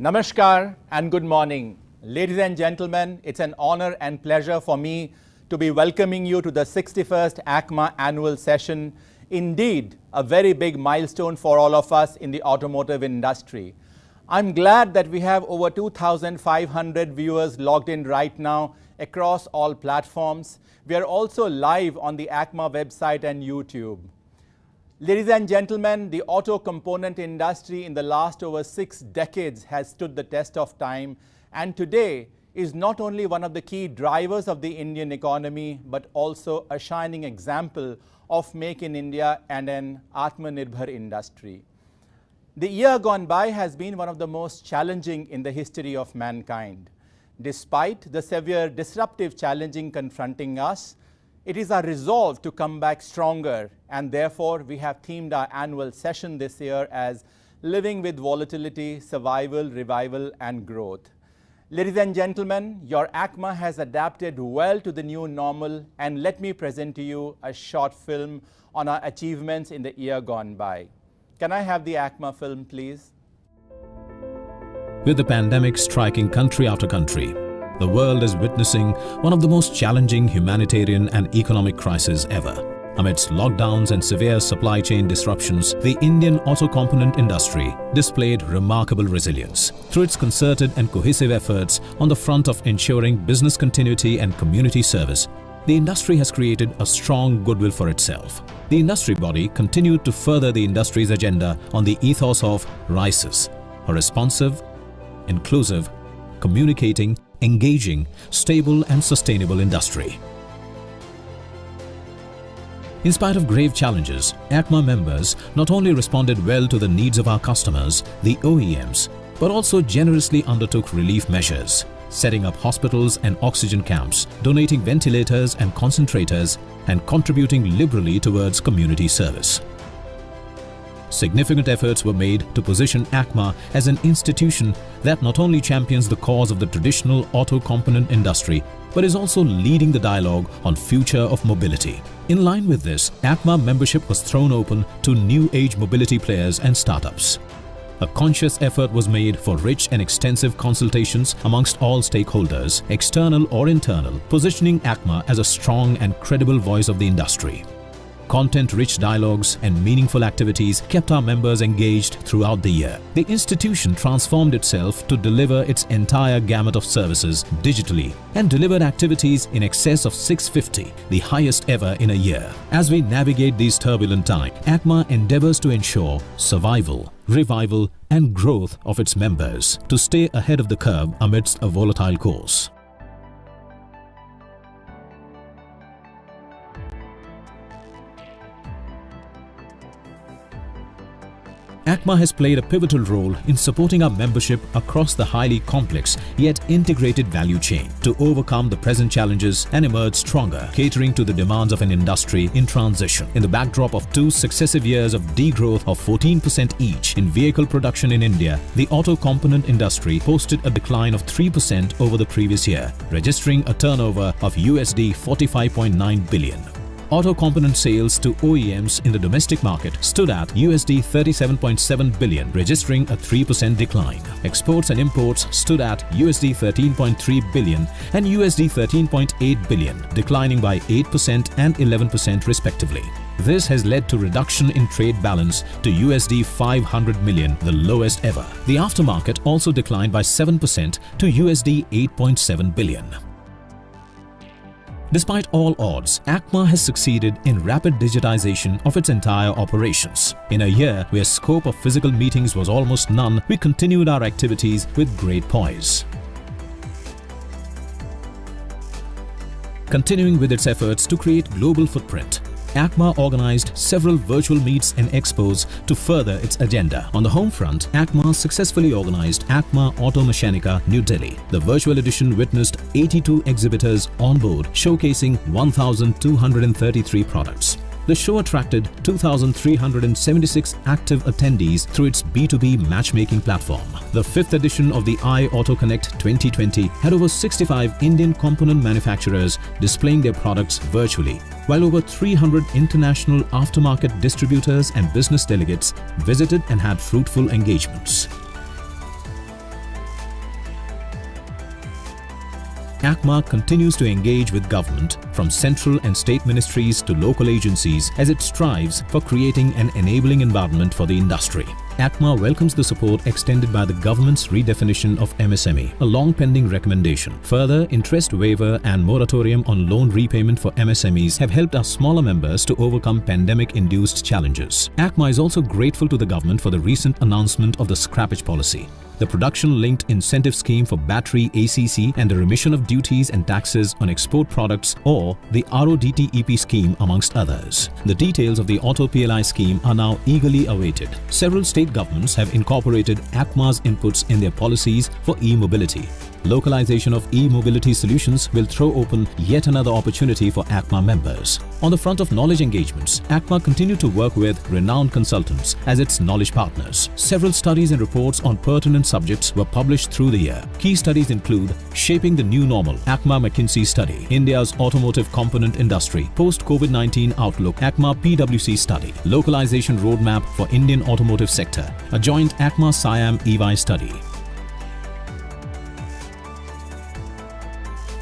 Namaskar and good morning. Ladies and gentlemen, it's an honor and pleasure for me to be welcoming you to the 61st ACMA Annual Session. Indeed, a very big milestone for all of us in the automotive industry. I'm glad that we have over 2,500 viewers logged in right now across all platforms. We are also live on the ACMA website and YouTube. Ladies and gentlemen, the auto component industry in the last over 6 decades has stood the test of time, and today is not only one of the key drivers of the Indian economy, but also a shining example of Make in India and an Atmanirbhar industry. The year gone by has been one of the most challenging in the history of mankind. Despite the severe disruptive challenges confronting us, it is our resolve to come back stronger, and therefore we have themed our annual session this year as Living with Volatility, Survival, Revival and Growth. Ladies and gentlemen, your ACMA has adapted well to the new normal, and let me present to you a short film on our achievements in the year gone by. Can I have the ACMA film, please? With the pandemic striking country after country, the world is witnessing one of the most challenging humanitarian and economic crises ever. Amidst lockdowns and severe supply chain disruptions, the Indian auto component industry displayed remarkable resilience. Through its concerted and cohesive efforts on the front of ensuring business continuity and community service, the industry has created a strong goodwill for itself. The industry body continued to further the industry's agenda on the ethos of RISES, a responsive, inclusive, communicating, engaging, stable and sustainable industry. In spite of grave challenges, ACMA members not only responded well to the needs of our customers, the OEMs, but also generously undertook relief measures, setting up hospitals and oxygen camps, donating ventilators and concentrators, and contributing liberally towards community service. Significant efforts were made to position ACMA as an institution that not only champions the cause of the traditional auto component industry, but is also leading the dialogue on future of mobility. In line with this, ACMA membership was thrown open to new age mobility players and startups. A conscious effort was made for rich and extensive consultations amongst all stakeholders, external or internal, positioning ACMA as a strong and credible voice of the industry. Content-rich dialogues and meaningful activities kept our members engaged throughout the year. The institution transformed itself to deliver its entire gamut of services digitally and delivered activities in excess of 650, the highest ever in a year. As we navigate these turbulent times, ACMA endeavors to ensure survival, revival and growth of its members to stay ahead of the curve amidst a volatile course. ACMA has played a pivotal role in supporting our membership across the highly complex yet integrated value chain to overcome the present challenges and emerge stronger, catering to the demands of an industry in transition. In the backdrop of 2 successive years of degrowth of 14% each in vehicle production in India, the auto component industry posted a decline of 3% over the previous year, registering a turnover of USD 45.9 billion. Auto component sales to OEMs in the domestic market stood at USD 37.7 billion, registering a 3% decline. Exports and imports stood at USD 13.3 billion and USD 13.8 billion, declining by 8% and 11% respectively. This has led to reduction in trade balance to USD 500 million, the lowest ever. The aftermarket also declined by 7% to USD 8.7 billion. Despite all odds, ACMA has succeeded in rapid digitization of its entire operations. In a year where scope of physical meetings was almost none, we continued our activities with great poise. Continuing with its efforts to create global footprint, ACMA organized several virtual meets and expos to further its agenda. On the home front, ACMA successfully organized ACMA Auto Mechanica New Delhi. The virtual edition witnessed 82 exhibitors on board, showcasing 1,233 products. The show attracted 2,376 active attendees through its B2B matchmaking platform. The 5th edition of the iAuto Connect 2020 had over 65 Indian component manufacturers displaying their products virtually, while over 300 international aftermarket distributors and business delegates visited and had fruitful engagements. ACMA continues to engage with government, from central and state ministries to local agencies, as it strives for creating an enabling environment for the industry. ACMA welcomes the support extended by the government's redefinition of MSME, a long-pending recommendation. Further, interest waiver and moratorium on loan repayment for MSMEs have helped our smaller members to overcome pandemic-induced challenges. ACMA is also grateful to the government for the recent announcement of the scrappage policy, the production-linked incentive scheme for battery ACC, and the remission of duties and taxes on export products, or the RODTEP scheme, amongst others. The details of the Auto PLI scheme are now eagerly awaited. Several state governments have incorporated ACMA's inputs in their policies for e-mobility. Localization of e-mobility solutions will throw open yet another opportunity for ACMA members. On the front of knowledge engagements, ACMA continued to work with renowned consultants as its knowledge partners. Several studies and reports on pertinent subjects were published through the year. Key studies include Shaping the New Normal, ACMA McKinsey Study, India's Automotive Component Industry, Post-COVID-19 Outlook, ACMA PwC Study, Localization Roadmap for Indian Automotive Sector, a joint ACMA-SIAM EY study.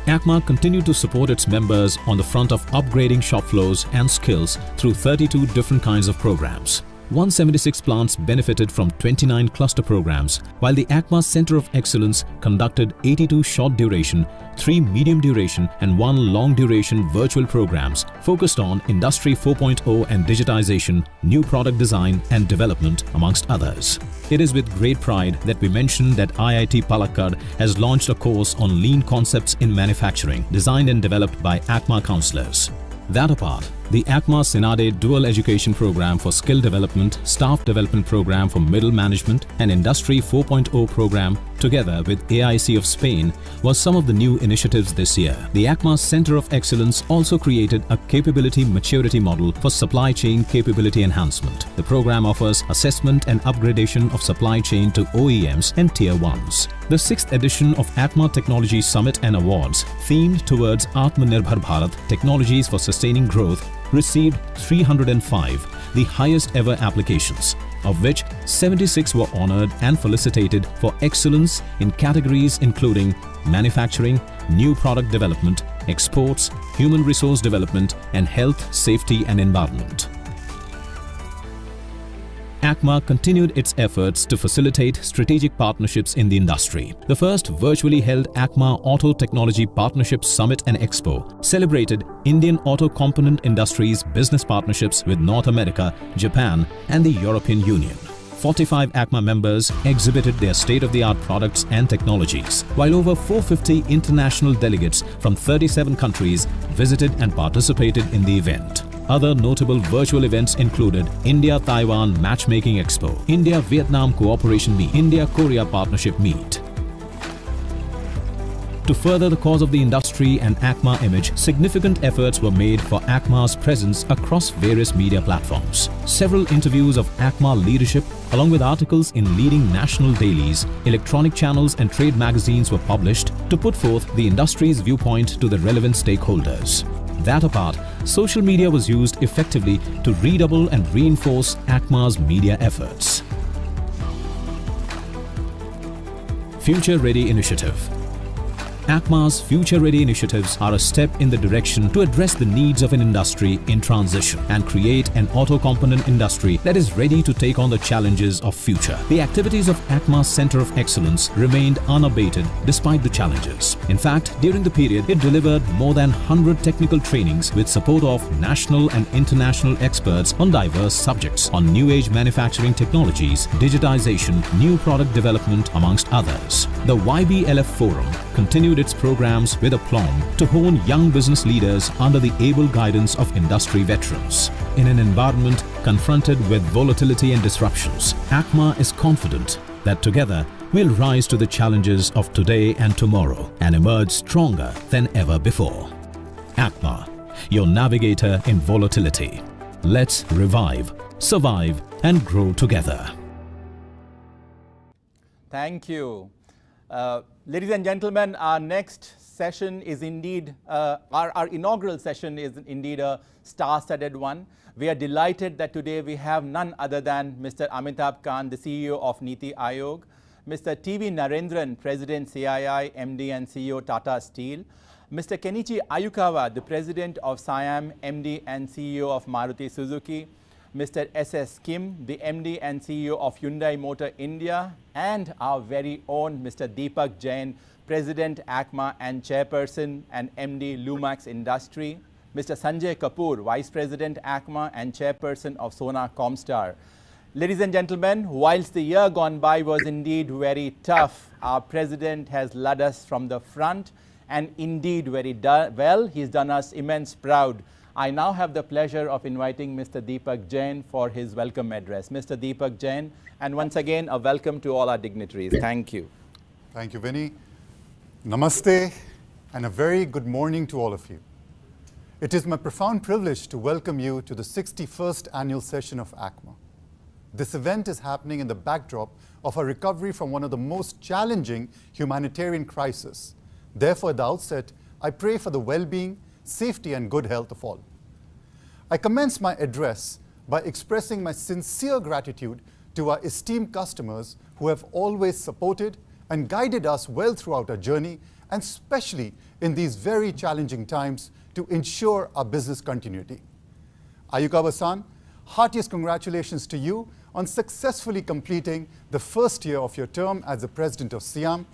ACMA continued to support its members on the front of upgrading shop floors and skills through 32 different kinds of programs. 176 plants benefited from 29 cluster programs, while the ACMA Center of Excellence conducted 82 short duration, 3 medium duration and 1 long duration virtual programs focused on Industry 4.0 and digitization, new product design and development, amongst others. It is with great pride that we mention that IIT Palakkad has launched a course on lean concepts in manufacturing, designed and developed by ACMA counselors. That apart, the ACMA Senade Dual Education Program for Skill Development, Staff Development Program for Middle Management and Industry 4.0 Program, together with AIC of Spain, was some of the new initiatives this year. The ACMA Center of Excellence also created a Capability Maturity Model for Supply Chain Capability Enhancement. The program offers assessment and upgradation of supply chain to OEMs and Tier 1s. The 6th edition of ACMA Technology Summit and Awards, themed towards Atmanirbhar Bharat, Technologies for Sustaining Growth, received 305, the highest ever applications, of which 76 were honored and felicitated for excellence in categories including manufacturing, new product development, exports, human resource development, and health, safety and environment. ACMA continued its efforts to facilitate strategic partnerships in the industry. The first virtually held ACMA Auto Technology Partnership Summit and Expo celebrated Indian auto component industry's business partnerships with North America, Japan, and the European Union. 45 ACMA members exhibited their state-of-the-art products and technologies, while over 450 international delegates from 37 countries visited and participated in the event. Other notable virtual events included India-Taiwan Matchmaking Expo, India-Vietnam Cooperation Meet, India-Korea Partnership Meet. To further the cause of the industry and ACMA image, significant efforts were made for ACMA's presence across various media platforms. Several interviews of ACMA leadership, along with articles in leading national dailies, electronic channels and trade magazines were published to put forth the industry's viewpoint to the relevant stakeholders. That apart, social media was used effectively to redouble and reinforce ACMA's media efforts. Future Ready Initiative. ACMA's Future Ready initiatives are a step in the direction to address the needs of an industry in transition and create an auto component industry that is ready to take on the challenges of future. The activities of ACMA's Center of Excellence remained unabated despite the challenges. In fact, during the period, it delivered more than 100 technical trainings with support of national and international experts on diverse subjects on new age manufacturing technologies, digitization, new product development, amongst others. The YBLF Forum continued its programs with aplomb to hone young business leaders under the able guidance of industry veterans. In an environment confronted with volatility and disruptions, ACMA is confident that together we'll rise to the challenges of today and tomorrow and emerge stronger than ever before. ACMA, your navigator in volatility. Let's revive, survive and grow together. Thank you. Ladies and gentlemen, our next session is indeed, our inaugural session is indeed a star-studded one. We are delighted that today we have none other than Mr. Amitabh Kant, the CEO of Niti Aayog. Mr. T.V. Narendran, President CII, MD and CEO Tata Steel, Mr. Kenichi Ayukawa, the President of Siam, MD and CEO of Maruti Suzuki, Mr. S.S. Kim, the MD and CEO of Hyundai Motor India, and our very own Mr. Deepak Jain, President ACMA and Chairperson and MD Lumax Industry, Mr. Sanjay Kapoor, Vice President ACMA and Chairperson of Sona Comstar. Ladies and gentlemen, whilst the year gone by was indeed very tough, our President has led us from the front and indeed very well. He's done us immense proud. I now have the pleasure of inviting Mr. Deepak Jain for his welcome address. Mr. Deepak Jain, and once again, a welcome to all our dignitaries. Thank you. Thank you, Vinny. Namaste, and a very good morning to all of you. It is my profound privilege to welcome you to the 61st Annual Session of ACMA. This event is happening in the backdrop of a recovery from one of the most challenging humanitarian crises. Therefore, at the outset, I pray for the well-being, safety, and good health of all. I commence my address by expressing my sincere gratitude to our esteemed customers who have always supported and guided us well throughout our journey, and especially in these very challenging times to ensure our business continuity. Ayukawa-san, heartiest congratulations to you on successfully completing the first year of your term as the President of Siam.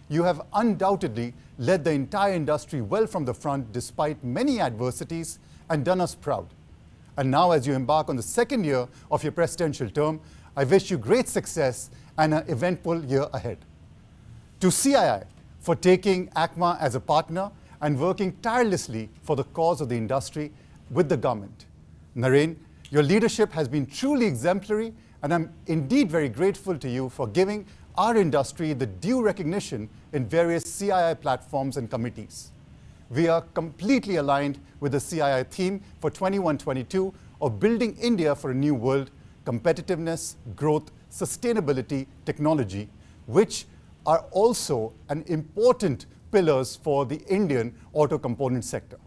You have undoubtedly led the entire industry well from the front despite many adversities and done us proud. And now, as you embark on the second year of your presidential term, I wish you great success and an eventful year ahead. To CII for taking ACMA as a partner and working tirelessly for the cause of the industry with the government. Naren, your leadership has been truly exemplary, and I'm indeed very grateful to you for giving our industry the due recognition in various CII platforms and committees. We are completely aligned with the CII theme for 21-22 of building India for a new world, competitiveness, growth, sustainability, technology, which are also an important pillars for the Indian auto component sector.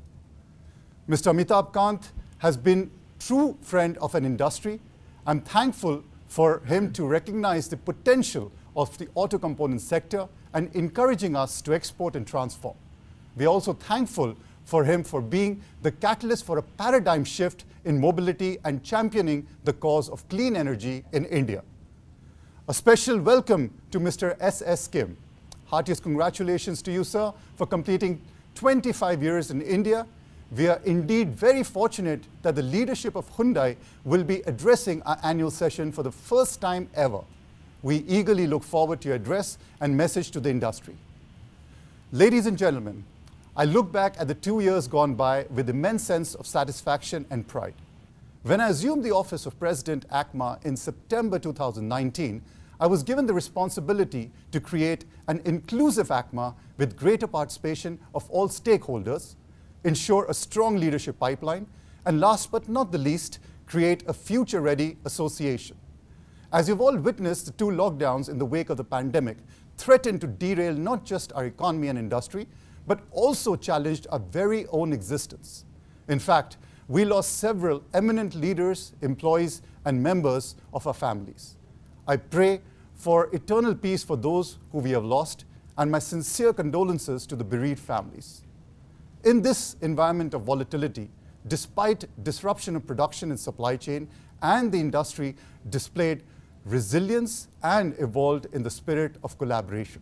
Mr. Amitabh Kant has been true friend of an industry. I'm thankful for him to recognize the potential of the auto component sector and encouraging us to export and transform. We are also thankful for him for being the catalyst for a paradigm shift in mobility and championing the cause of clean energy in India. A special welcome to Mr. S.S. Kim. Heartiest congratulations to you, sir, for completing 25 years in India. We are indeed very fortunate that the leadership of Hyundai will be addressing our annual session for the first time ever. We eagerly look forward to your address and message to the industry. Ladies and gentlemen, I look back at the 2 years gone by with immense sense of satisfaction and pride. When I assumed the office of President ACMA in September 2019, I was given the responsibility to create an inclusive ACMA with greater participation of all stakeholders, ensure a strong leadership pipeline, and last but not the least, create a future-ready association. As you've all witnessed, the 2 lockdowns in the wake of the pandemic threatened to derail not just our economy and industry, but also challenged our very own existence. In fact, we lost several eminent leaders, employees, and members of our families. I pray for eternal peace for those who we have lost, and my sincere condolences to the bereaved families. In this environment of volatility, despite disruption of production and supply chain, and the industry displayed resilience and evolved in the spirit of collaboration.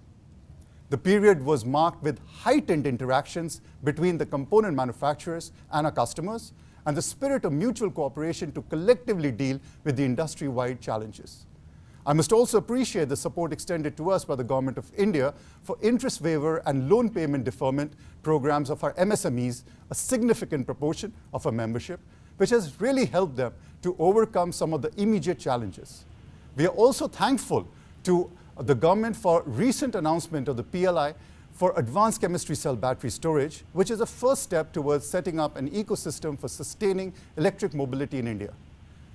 The period was marked with heightened interactions between the component manufacturers and our customers, and the spirit of mutual cooperation to collectively deal with the industry-wide challenges. I must also appreciate the support extended to us by the Government of India for interest waiver and loan payment deferment programs of our MSMEs, a significant proportion of our membership, which has really helped them to overcome some of the immediate challenges. We are also thankful to the government for recent announcement of the PLI for advanced chemistry cell battery storage, which is a first step towards setting up an ecosystem for sustaining electric mobility in India.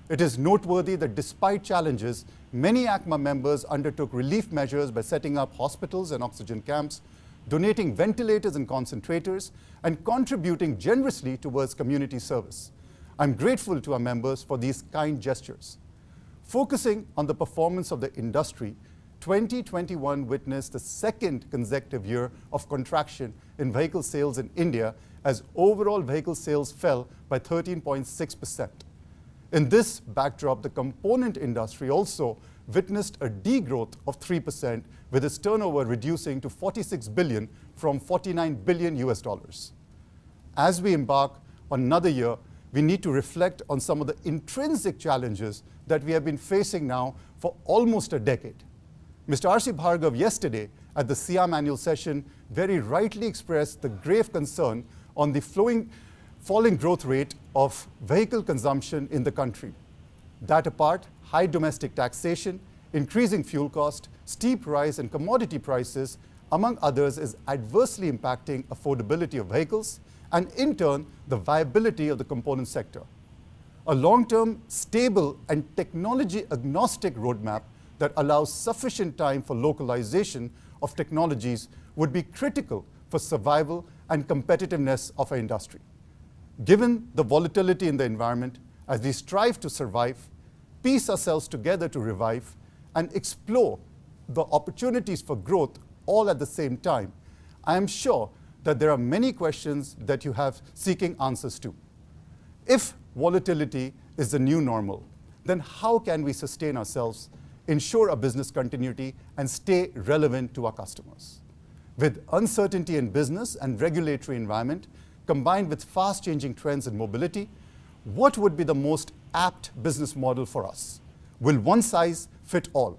It is noteworthy that despite challenges, many ACMA members undertook relief measures by setting up hospitals and oxygen camps, donating ventilators and concentrators, and contributing generously towards community service. I'm grateful to our members for these kind gestures. Focusing on the performance of the industry, 2021 witnessed the second consecutive year of contraction in vehicle sales in India as overall vehicle sales fell by 13.6%. In this backdrop, the component industry also witnessed a degrowth of 3%, with its turnover reducing to 46 billion from 49 billion US dollars. As we embark on another year, we need to reflect on some of the intrinsic challenges that we have been facing now for almost a decade. Mr. R.C. Bhargav yesterday at the ACMA Annual Session very rightly expressed the grave concern on the falling growth rate of vehicle consumption in the country. That apart, high domestic taxation, increasing fuel cost, steep rise in commodity prices, among others, is adversely impacting affordability of vehicles and in turn the viability of the component sector. A long-term, stable and technology-agnostic roadmap that allows sufficient time for localization of technologies would be critical for survival and competitiveness of our industry. Given the volatility in the environment, as we strive to survive, piece ourselves together to revive, and explore the opportunities for growth all at the same time, I am sure that there are many questions that you have seeking answers to. If volatility is the new normal, then how can we sustain ourselves, ensure our business continuity, and stay relevant to our customers? With uncertainty in business and regulatory environment, combined with fast-changing trends in mobility, what would be the most apt business model for us? Will one size fit all?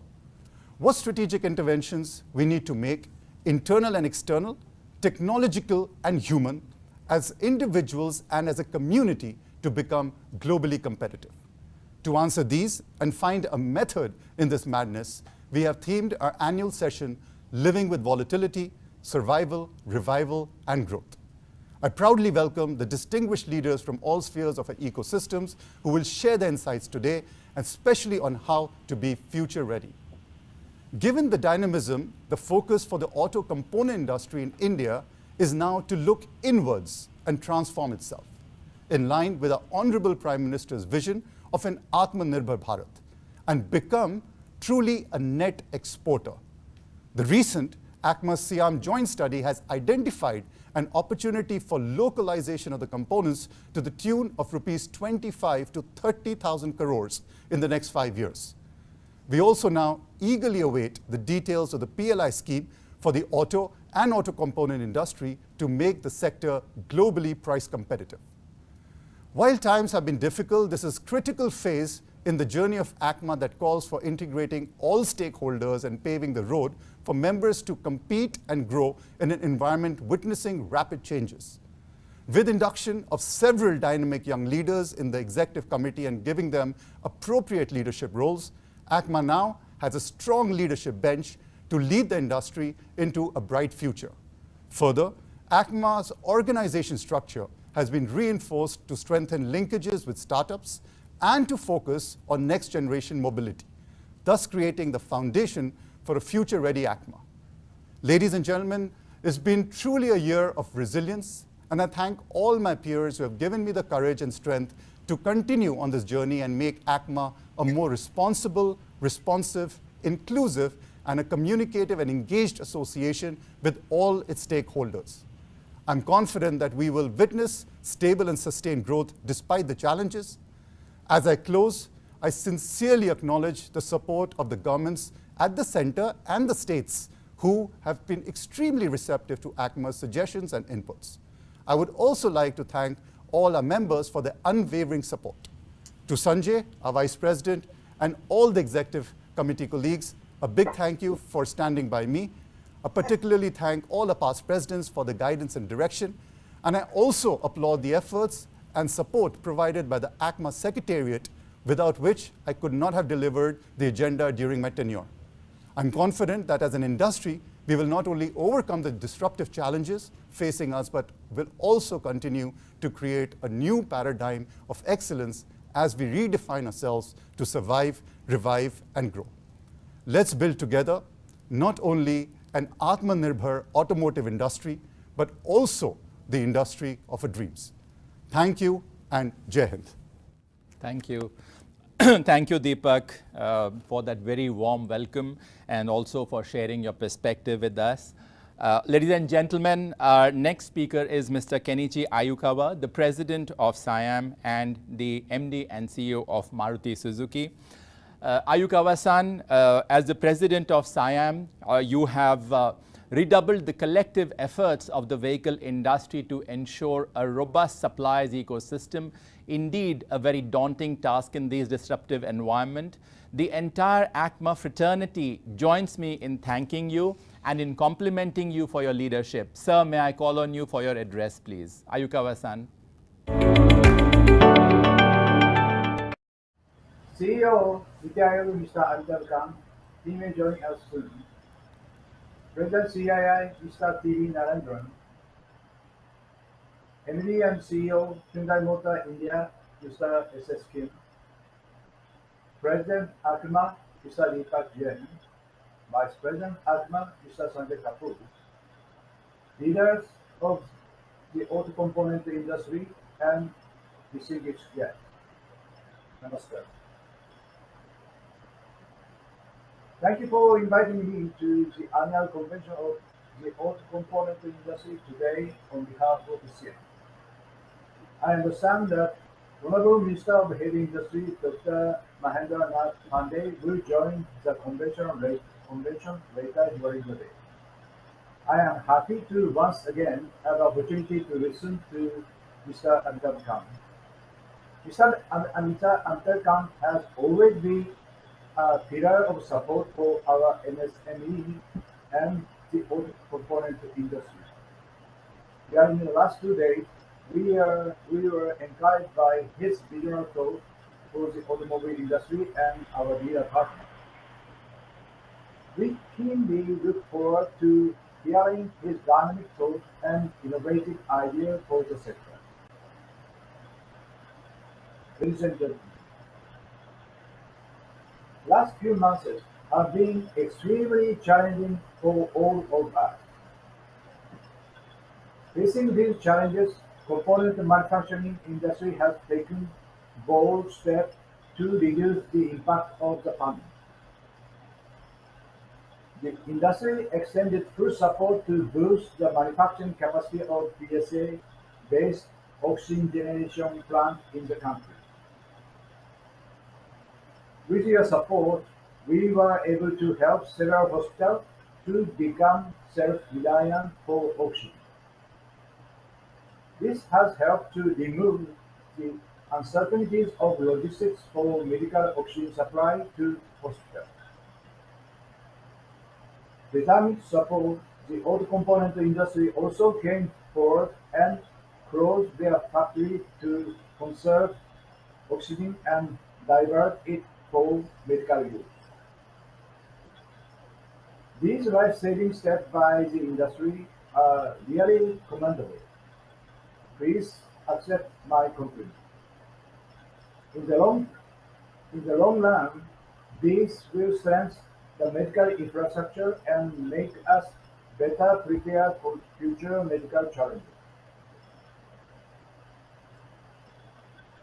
What strategic interventions we need to make, internal and external, technological and human, as individuals and as a community to become globally competitive? To answer these and find a method in this madness, we have themed our annual session Living with Volatility, Survival, Revival, and Growth. I proudly welcome the distinguished leaders from all spheres of our ecosystems who will share their insights today, and especially on how to be future ready. Given the dynamism, the focus for the auto component industry in India is now to look inwards and transform itself, in line with our Honorable Prime Minister's vision of an Atmanirbhar Bharat, and become truly a net exporter. The recent ACMA Siam joint study has identified an opportunity for localization of the components to the tune of rupees 25 to 30,000 crores in the next 5 years. We also now eagerly await the details of the PLI scheme for the auto and auto component industry to make the sector globally price competitive. While times have been difficult, this is a critical phase in the journey of ACMA that calls for integrating all stakeholders and paving the road for members to compete and grow in an environment witnessing rapid changes. With induction of several dynamic young leaders in the executive committee and giving them appropriate leadership roles, ACMA now has a strong leadership bench to lead the industry into a bright future. Further, ACMA's organization structure has been reinforced to strengthen linkages with startups and to focus on next-generation mobility, thus creating the foundation for a future-ready ACMA. Ladies and gentlemen, it's been truly a year of resilience, and I thank all my peers who have given me the courage and strength to continue on this journey and make ACMA a more responsible, responsive, inclusive, and a communicative and engaged association with all its stakeholders. I'm confident that we will witness stable and sustained growth despite the challenges. As I close, I sincerely acknowledge the support of the governments at the center and the states who have been extremely receptive to ACMA's suggestions and inputs. I would also like to thank all our members for their unwavering support. To Sanjay, our Vice President, and all the Executive Committee colleagues, a big thank you for standing by me. I particularly thank all the past presidents for the guidance and direction, and I also applaud the efforts and support provided by the ACMA Secretariat, without which I could not have delivered the agenda during my tenure. I'm confident that as an industry, we will not only overcome the disruptive challenges facing us, but will also continue to create a new paradigm of excellence as we redefine ourselves to survive, revive, and grow. Let's build together not only an Atmanirbhar automotive industry, but also the industry of our dreams. Thank you, and Jai Hind. Thank you. Thank you, Deepak, for that very warm welcome and also for sharing your perspective with us. Ladies and gentlemen, our next speaker is Mr. Kenichi Ayukawa, the President of SIAM and the MD and CEO of Maruti Suzuki. Ayukawa-san, as the President of SIAM, you have redoubled the collective efforts of the vehicle industry to ensure a robust supplies ecosystem. Indeed, a very daunting task in this disruptive environment. The entire ACMA fraternity joins me in thanking you and in complimenting you for your leadership. Sir, may I call on you for your address, please? Ayukawa-san. CEO, retired Mr. Untitled Chapter, he may join us soon. President CII, Mr. TV Narendran, MD and CEO, Hyundai Motor India, Mr. SS Kim, President ACMA, Mr. Deepak Jain, Vice President ACMA, Mr. Sanjay Kapoor, leaders of the auto component industry and distinguished guests. Namaskar. Thank you for inviting me to the annual convention of the auto component industry today on behalf of the CIAM. I understand that Honorable Minister of Heavy Industry, Dr. Mahendra Nath Pandey, will join the convention later during the day. I am happy to once again have the opportunity to listen to Mr. Amitabh Kant. Mr. Amitabh Kant has always been a pillar of support for our MSME and the auto component industry. During the last 2 days, we were encouraged by his visionary thought for the automobile industry and our dealer partners. We keenly look forward to hearing his dynamic thought and innovative ideas for the sector. Ladies and gentlemen, last few months have been extremely challenging for all of us. Facing these challenges, component manufacturing industry has taken bold steps to reduce the impact of the pandemic. The industry extended full support to boost the manufacturing capacity of PSA-based oxygen generation plant in the country. With your support, we were able to help several hospitals to become self-reliant for oxygen. This has helped to remove the uncertainties of logistics for medical oxygen supply to hospitals. Without support, the auto component industry also came forward and closed their factory to conserve oxygen and divert it for medical use. These life-saving steps by the industry are really commendable. Please accept my compliment. In the long run, this will strengthen the medical infrastructure and make us better prepared for future medical challenges.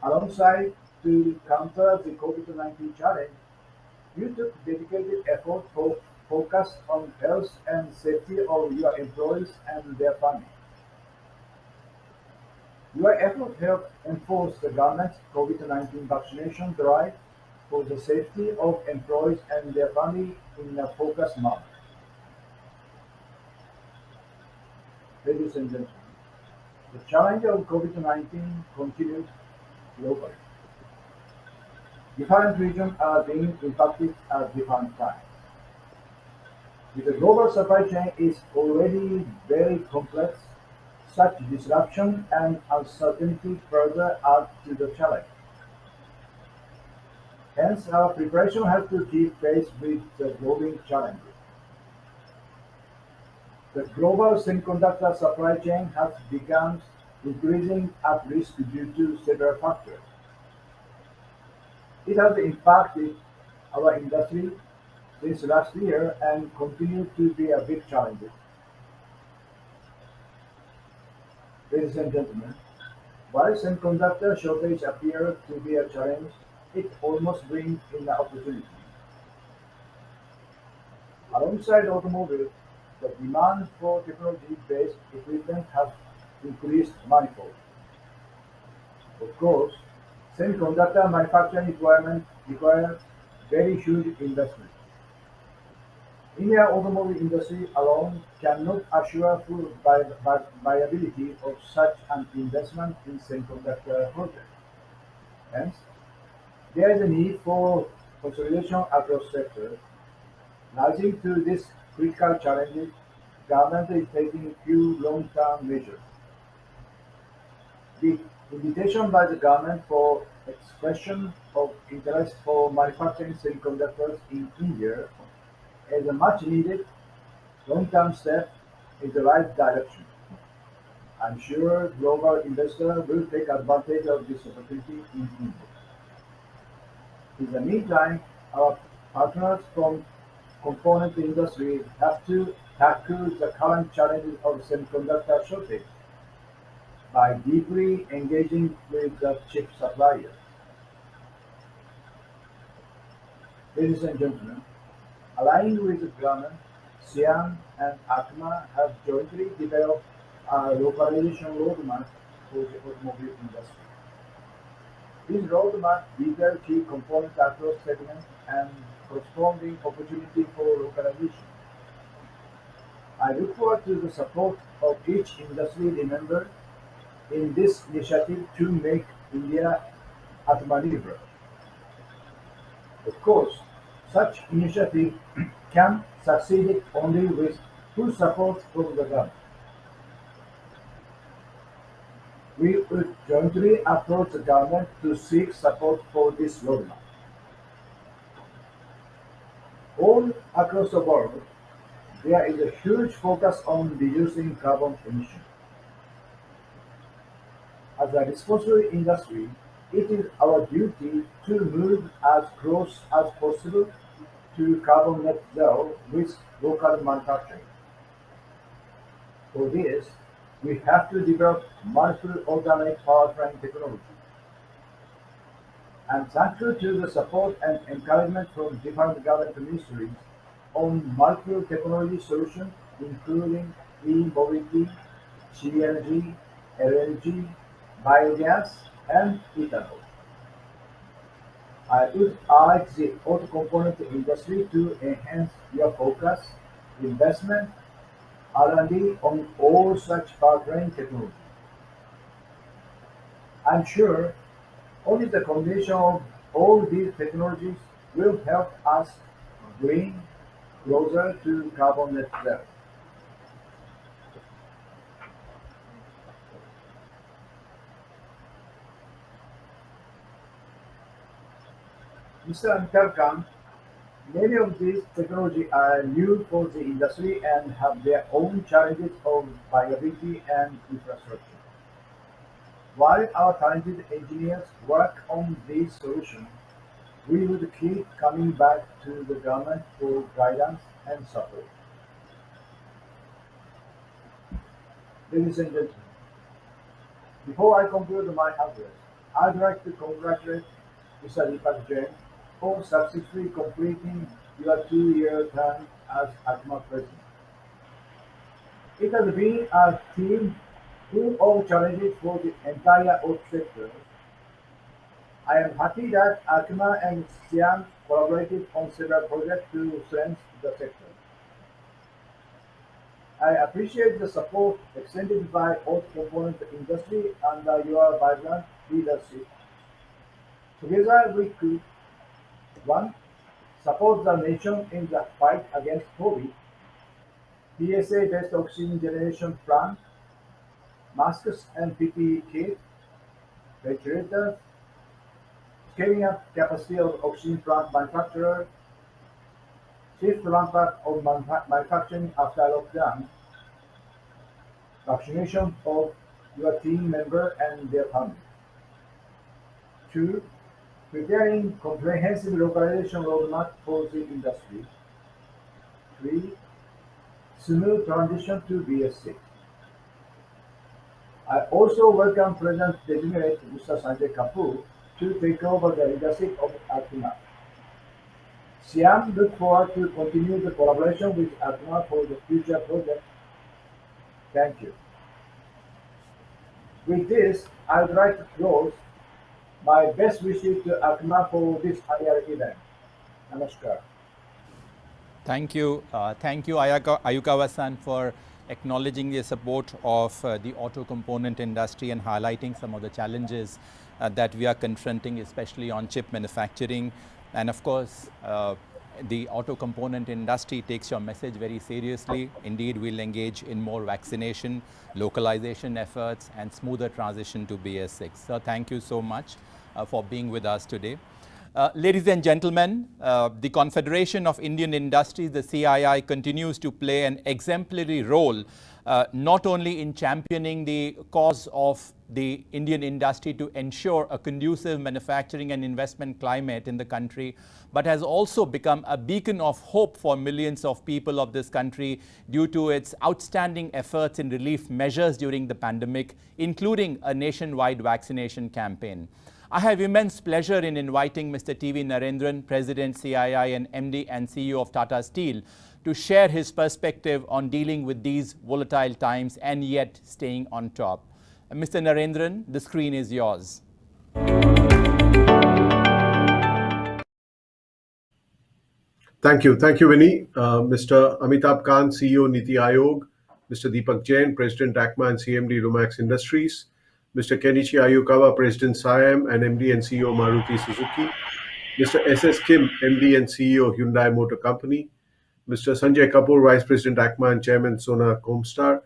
Alongside to counter the COVID-19 challenge, you took dedicated effort to focus on health and safety of your employees and their families. Your effort helped enforce the government's COVID-19 vaccination drive for the safety of employees and their families in a focused manner. Ladies and gentlemen, the challenge of COVID-19 continues globally. Different regions are being impacted at different times. The global supply chain is already very complex. Such disruption and uncertainty further add to the challenge. Hence, our preparation has to keep pace with the growing challenges. The global semiconductor supply chain has become increasing at risk due to several factors. It has impacted our industry since last year and continues to be a big challenge. Ladies and gentlemen, while semiconductor shortage appears to be a challenge, it almost brings in the opportunity. Alongside automobiles, the demand for technology-based equipment has increased manifold. Of course, semiconductor manufacturing requirements require very huge investment. India automobile industry alone cannot assure full viability of such an investment in semiconductor projects. Hence, there is a need for consolidation across sectors. Rising to this critical challenge, government is taking few long-term measures. The invitation by the government for expression of interest for manufacturing semiconductors in India is a much needed long-term step in the right direction. I'm sure global investors will take advantage of this opportunity in India. In the meantime, our partners from component industry have to tackle the current challenges of semiconductor shortage by deeply engaging with the chip suppliers. Ladies and gentlemen, aligned with the government, SIAM and ACMA have jointly developed a localization roadmap for the automobile industry. This roadmap details key components across segments and corresponding opportunity for localization. I look forward to the support of each industry member in this initiative to make India Atmanirbhar. Of course, such initiative can succeed only with full support from the government. We will jointly approach the government to seek support for this roadmap. All across the world, there is a huge focus on reducing carbon emissions. As a responsible industry, it is our duty to move as close as possible to carbon net zero with local manufacturing. For this, we have to develop multiple alternate powertrain technology. I'm thankful to the support and encouragement from different government ministries on multiple technology solutions including e-mobility, CNG, LNG, biogas, and ethanol. I would urge the auto component industry to enhance your focus, investment, R&D on all such powertrain technology. I'm sure only the combination of all these technologies will help us bring closer to carbon net zero. Mr. Ankarkam, many of these technologies are new for the industry and have their own challenges of viability and infrastructure. While our talented engineers work on these solutions, we would keep coming back to the government for guidance and support. Ladies and gentlemen, before I conclude my address, I'd like to congratulate Mr. Deepak Jain for successfully completing your 2-year term as ACMA President. It has been a team full of challenges for the entire auto sector. I am happy that ACMA and SIAM collaborated on several projects to strengthen the sector. I appreciate the support extended by auto component industry under your vibrant leadership. Together we could 1. Support the nation in the fight against COVID, PSA-based oxygen generation plant, masks and PPE kit, ventilators, scaling up capacity of oxygen plant manufacturer, shift ramp-up of manufacturing after lockdown, vaccination of your team member and their families. 2. Preparing comprehensive localization roadmap for the industry. 3. Smooth transition to BS6. I also welcome President-designate Mr. Sanjay Kapoor to take over the leadership of ACMA. Siam look forward to continue the collaboration with ACMA for the future project. Thank you. With this, I would like to close my best wishes to ACMA for this annual event. Namaskar. Thank you. Thank you, Ayukawa-san, for acknowledging the support of the auto component industry and highlighting some of the challenges that we are confronting, especially on chip manufacturing. And of course, the auto component industry takes your message very seriously. Indeed, we'll engage in more vaccination, localization efforts, and smoother transition to BS6. So thank you so much for being with us today. Ladies and gentlemen, the Confederation of Indian Industries, the CII, continues to play an exemplary role not only in championing the cause of the Indian industry to ensure a conducive manufacturing and investment climate in the country, but has also become a beacon of hope for millions of people of this country due to its outstanding efforts in relief measures during the pandemic, including a nationwide vaccination campaign. I have immense pleasure in inviting Mr. T.V. Narendran, President, CII, and MD and CEO of Tata Steel, to share his perspective on dealing with these volatile times and yet staying on top. Mr. Narendran, the screen is yours. Thank you. Thank you, Vinny. Mr. Amitabh Kant, CEO, Niti Aayog, Mr. Deepak Jain, President, ACMA and CMD, Lumax Industries, Mr. Kenichi Ayukawa, President, SIAM and MD and CEO, Maruti Suzuki, Mr. S.S. Kim, MD and CEO, Hyundai Motor Company, Mr. Sanjay Kapoor, Vice President, ACMA and Chairman, Sona Comstar,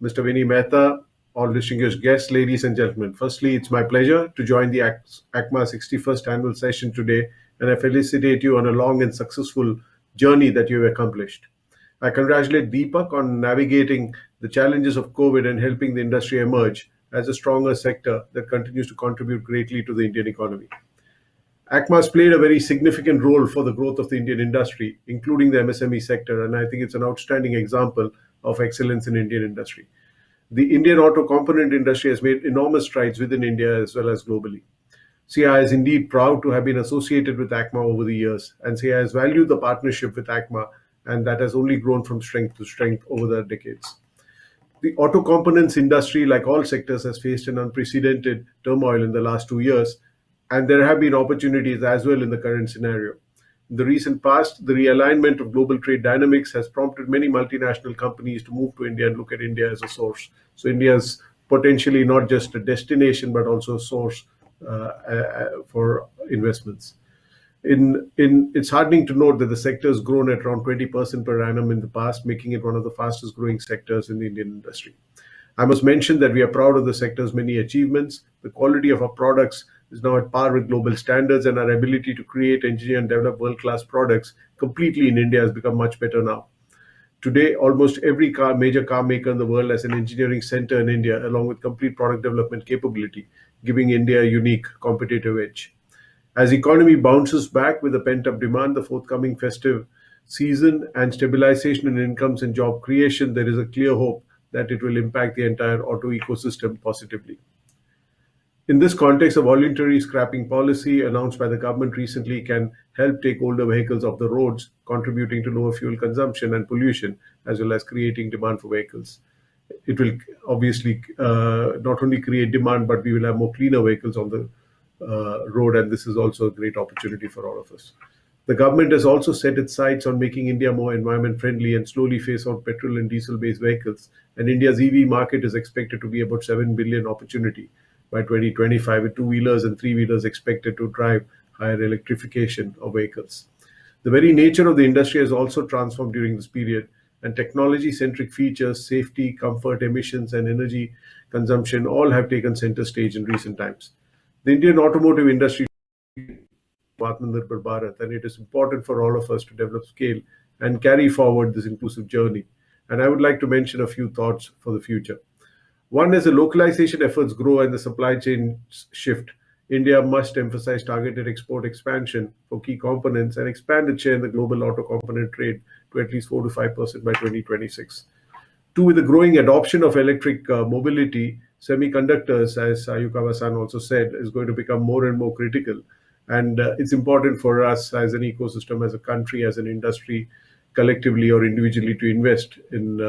Mr. Vinny Mehta, all distinguished guests, ladies and gentlemen. Firstly, it's my pleasure to join the ACMA 61st Annual Session today, and I felicitate you on a long and successful journey that you have accomplished. I congratulate Deepak on navigating the challenges of COVID and helping the industry emerge as a stronger sector that continues to contribute greatly to the Indian economy. ACMA has played a very significant role for the growth of the Indian industry, including the MSME sector, and I think it's an outstanding example of excellence in Indian industry. The Indian auto component industry has made enormous strides within India as well as globally. CII is indeed proud to have been associated with ACMA over the years, and CII has valued the partnership with ACMA, and that has only grown from strength to strength over the decades. The auto components industry, like all sectors, has faced an unprecedented turmoil in the last 2 years, and there have been opportunities as well in the current scenario. In the recent past, the realignment of global trade dynamics has prompted many multinational companies to move to India and look at India as a source. So India is potentially not just a destination, but also a source for investments. It's heartening to note that the sector has grown at around 20% per annum in the past, making it one of the fastest growing sectors in the Indian industry. I must mention that we are proud of the sector's many achievements. The quality of our products is now at par with global standards, and our ability to create, engineer, and develop world-class products completely in India has become much better now. Today, almost every major car maker in the world has an engineering center in India, along with complete product development capability, giving India a unique competitive edge. As the economy bounces back with the pent-up demand, the forthcoming festive season, and stabilization in incomes and job creation, there is a clear hope that it will impact the entire auto ecosystem positively. In this context, a voluntary scrapping policy announced by the government recently can help take older vehicles off the roads, contributing to lower fuel consumption and pollution, as well as creating demand for vehicles. It will obviously not only create demand, but we will have more cleaner vehicles on the road, and this is also a great opportunity for all of us. The government has also set its sights on making India more environment friendly and slowly phase out petrol and diesel-based vehicles, and India's EV market is expected to be about 7 billion opportunity by 2025, with two-wheelers and three-wheelers expected to drive higher electrification of vehicles. The very nature of the industry has also transformed during this period, and technology-centric features, safety, comfort, emissions, and energy consumption all have taken center stage in recent times. The Indian automotive industry is Atmanirbhar Bharat, and it is important for all of us to develop scale and carry forward this inclusive journey. And I would like to mention a few thoughts for the future. One is the localization efforts grow and the supply chain shift. India must emphasize targeted export expansion for key components and expand its share in the global auto component trade to at least 4 to 5% by 2026. Two, with the growing adoption of electric mobility, semiconductors, as Ayukawa-san also said, is going to become more and more critical. And it's important for us as an ecosystem, as a country, as an industry, collectively or individually, to invest in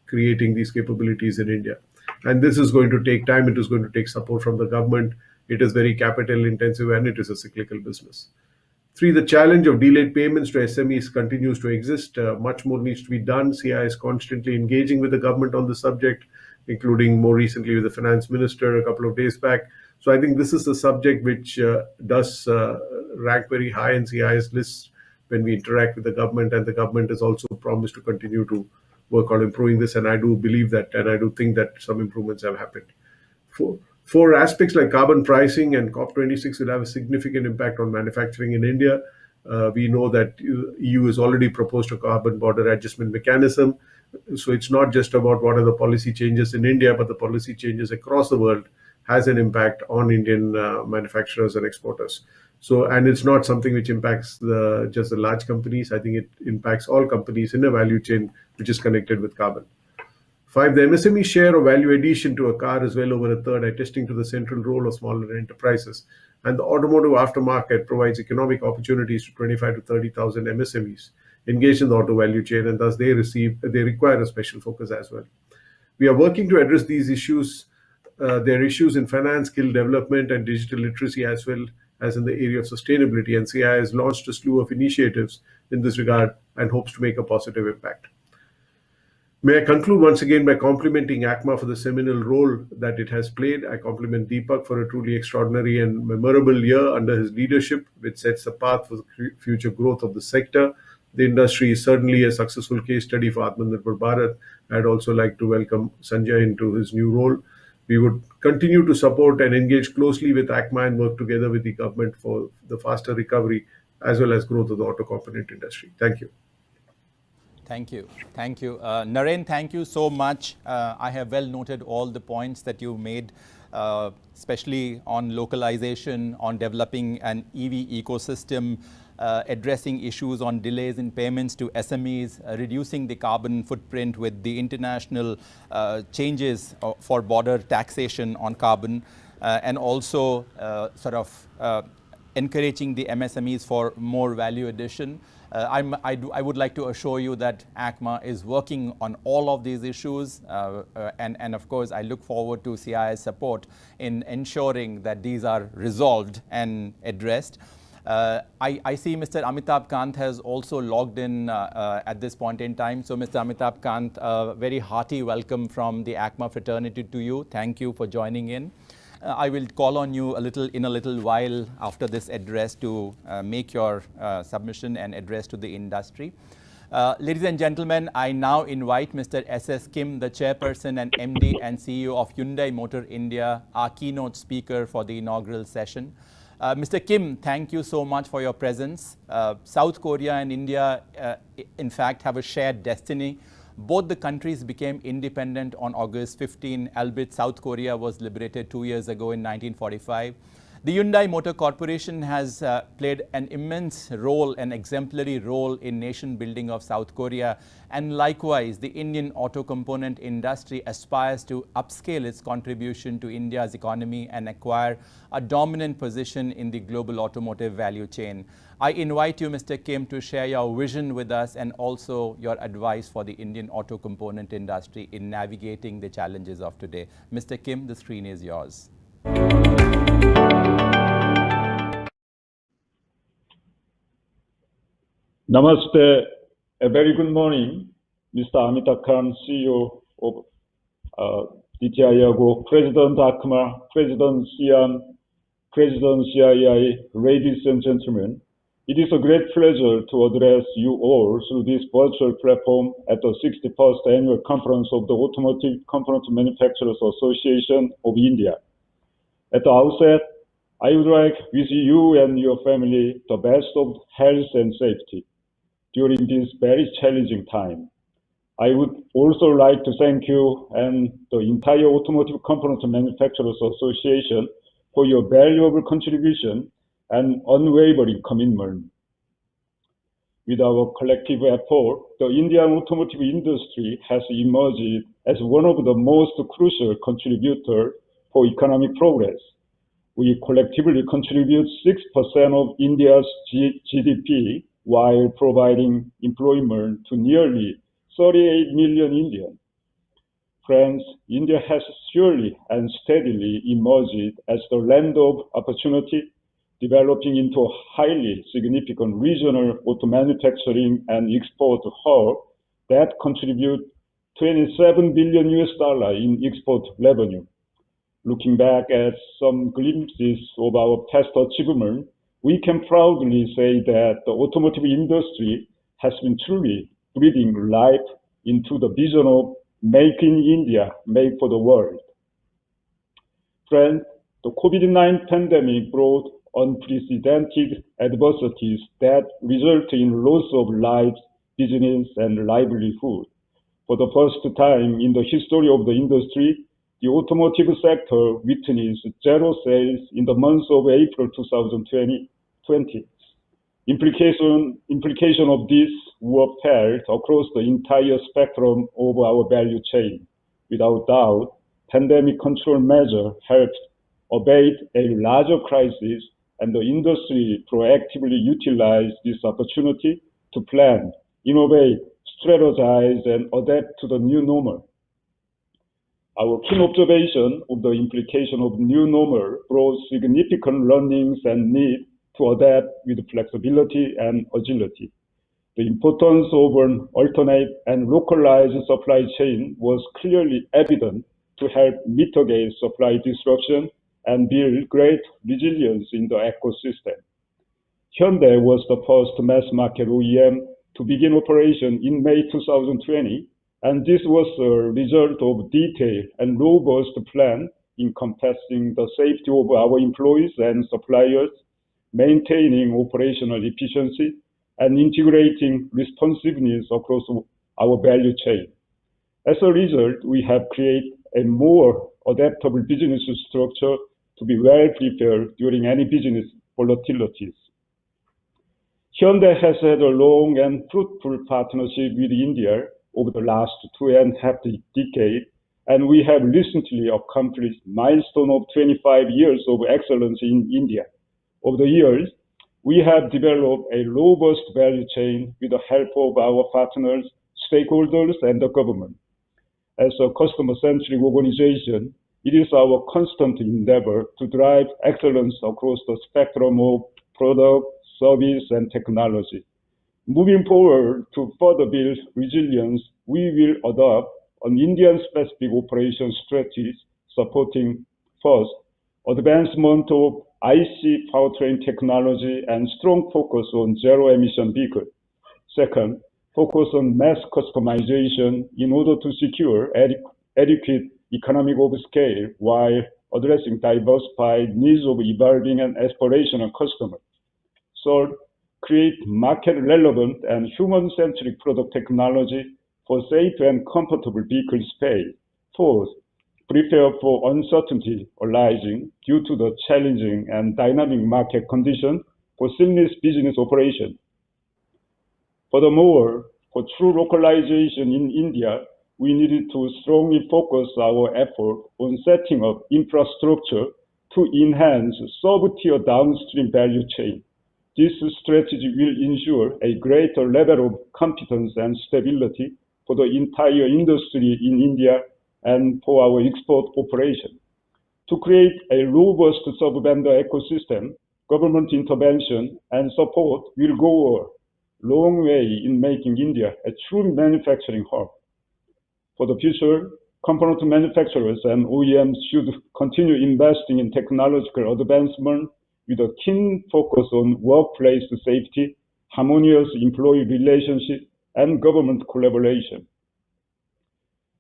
creating these capabilities in India. And this is going to take time. It is going to take support from the government. It is very capital intensive and it is a cyclical business. 3, the challenge of delayed payments to SMEs continues to exist. Much more needs to be done. CI is constantly engaging with the government on the subject, including more recently with the finance minister a couple of days back. So I think this is a subject which does rank very high in CI's list when we interact with the government, and the government has also promised to continue to work on improving this, and I do believe that, and I do think that some improvements have happened. For aspects like carbon pricing, and COP26 will have a significant impact on manufacturing in India. We know that EU has already proposed a carbon border adjustment mechanism. So it's not just about what are the policy changes in India, but the policy changes across the world has an impact on Indian manufacturers and exporters. So, and it's not something which impacts just the large companies. I think it impacts all companies in a value chain which is connected with carbon. 5, the MSME share of value addition to a car is well over a third, attesting to the central role of smaller enterprises. And the automotive aftermarket provides economic opportunities to 25 to 30,000 MSMEs engaged in the auto value chain, and thus they require a special focus as well. We are working to address these issues. There are issues in finance, skill development, and digital literacy, as well as in the area of sustainability. And CI has launched a slew of initiatives in this regard and hopes to make a positive impact. May I conclude once again by complimenting ACMA for the seminal role that it has played. I compliment Deepak for a truly extraordinary and memorable year under his leadership, which sets the path for the future growth of the sector. The industry is certainly a successful case study for Atmanirbhar Bharat. I'd also like to welcome Sanjay into his new role. We would continue to support and engage closely with ACMA and work together with the government for the faster recovery as well as growth of the auto component industry. Thank you. Thank you. Thank you. Naren, thank you so much. I have well noted all the points that you made, especially on localization, on developing an EV ecosystem, addressing issues on delays in payments to SMEs, reducing the carbon footprint with the international changes for border taxation on carbon, and also encouraging the MSMEs for more value addition. I would like to assure you that ACMA is working on all of these issues, and of course I look forward to CI's support in ensuring that these are resolved and addressed. I see Mr. Amitabh Kant has also logged in at this point in time. So Mr. Amitabh Kant, very hearty welcome from the ACMA fraternity to you. Thank you for joining in. I will call on you in a little while after this address to make your submission and address to the industry. Ladies and gentlemen, I now invite Mr. S.S. Kim, the chairperson and MD and CEO of Hyundai Motor India, our keynote speaker for the inaugural session. Mr. Kim, thank you so much for your presence. South Korea and India, in fact, have a shared destiny. Both the countries became independent on August 15, albeit South Korea was liberated 2 years ago in 1945. The Hyundai Motor Corporation has played an immense role, an exemplary role in nation building of South Korea. And likewise, the Indian auto component industry aspires to upscale its contribution to India's economy and acquire a dominant position in the global automotive value chain. I invite you, Mr. Kim, to share your vision with us and also your advice for the Indian auto component industry in navigating the challenges of today. Mr. Kim, the screen is yours. Namaste. A very good morning, Mr. Amitabh Kant, CEO of Kenichi Ayukawa, President ACMA, President CIAM, President CII, ladies and gentlemen. It is a great pleasure to address you all through this virtual platform at the 61st Annual Conference of the Automotive Component Manufacturers Association of India. At the outset, I would like to wish you and your family the best of health and safety during this very challenging time. I would also like to thank you and the entire Automotive Component Manufacturers Association for your valuable contribution and unwavering commitment. With our collective effort, the Indian automotive industry has emerged as one of the most crucial contributors for economic progress. We collectively contribute 6% of India's GDP while providing employment to nearly 38 million Indians. Friends, India has surely and steadily emerged as the land of opportunity, developing into a highly significant regional auto manufacturing and export hub that contribute $27 billion in export revenue. Looking back at some glimpses of our past achievement, we can proudly say that the automotive industry has been truly breathing life into the vision of Make in India, Made for the World. Friends, the COVID-19 pandemic brought unprecedented adversities that result in loss of lives, business, and livelihood. For the first time in the history of the industry, the automotive sector witnessed zero sales in the month of April 2020. Implication of this were felt across the entire spectrum of our value chain. Without doubt, pandemic control measures helped abate a larger crisis, and the industry proactively utilized this opportunity to plan, innovate, strategize, and adapt to the new normal. Our keen observation of the implication of new normal brought significant learnings and need to adapt with flexibility and agility. The importance of an alternate and localized supply chain was clearly evident to help mitigate supply disruption and build great resilience in the ecosystem. Hyundai was the first mass market OEM to begin operation in May 2020, and this was a result of detailed and robust plan encompassing the safety of our employees and suppliers, maintaining operational efficiency, and integrating responsiveness across our value chain. As a result, we have created a more adaptable business structure to be well prepared during any business volatilities. Hyundai has had a long and fruitful partnership with India over the last 2.5 decades, and we have recently accomplished a milestone of 25 years of excellence in India. Over the years, we have developed a robust value chain with the help of our partners, stakeholders, and the government. As a customer-centric organization, it is our constant endeavor to drive excellence across the spectrum of product, service, and technology. Moving forward to further build resilience, we will adopt an Indian-specific operation strategy supporting, first, advancement of IC powertrain technology and strong focus on zero-emission vehicles. Second, focus on mass customization in order to secure adequate economic of scale while addressing diversified needs of evolving and aspirational customers. Third, create market-relevant and human-centric product technology for safe and comfortable vehicle space. Fourth, prepare for uncertainty arising due to the challenging and dynamic market conditions for seamless business operation. Furthermore, for true localization in India, we needed to strongly focus our effort on setting up infrastructure to enhance sub-tier downstream value chain. This strategy will ensure a greater level of competence and stability for the entire industry in India and for our export operation. To create a robust sub-vendor ecosystem, government intervention and support will go a long way in making India a true manufacturing hub. For the future, component manufacturers and OEMs should continue investing in technological advancement with a keen focus on workplace safety, harmonious employee relationships, and government collaboration.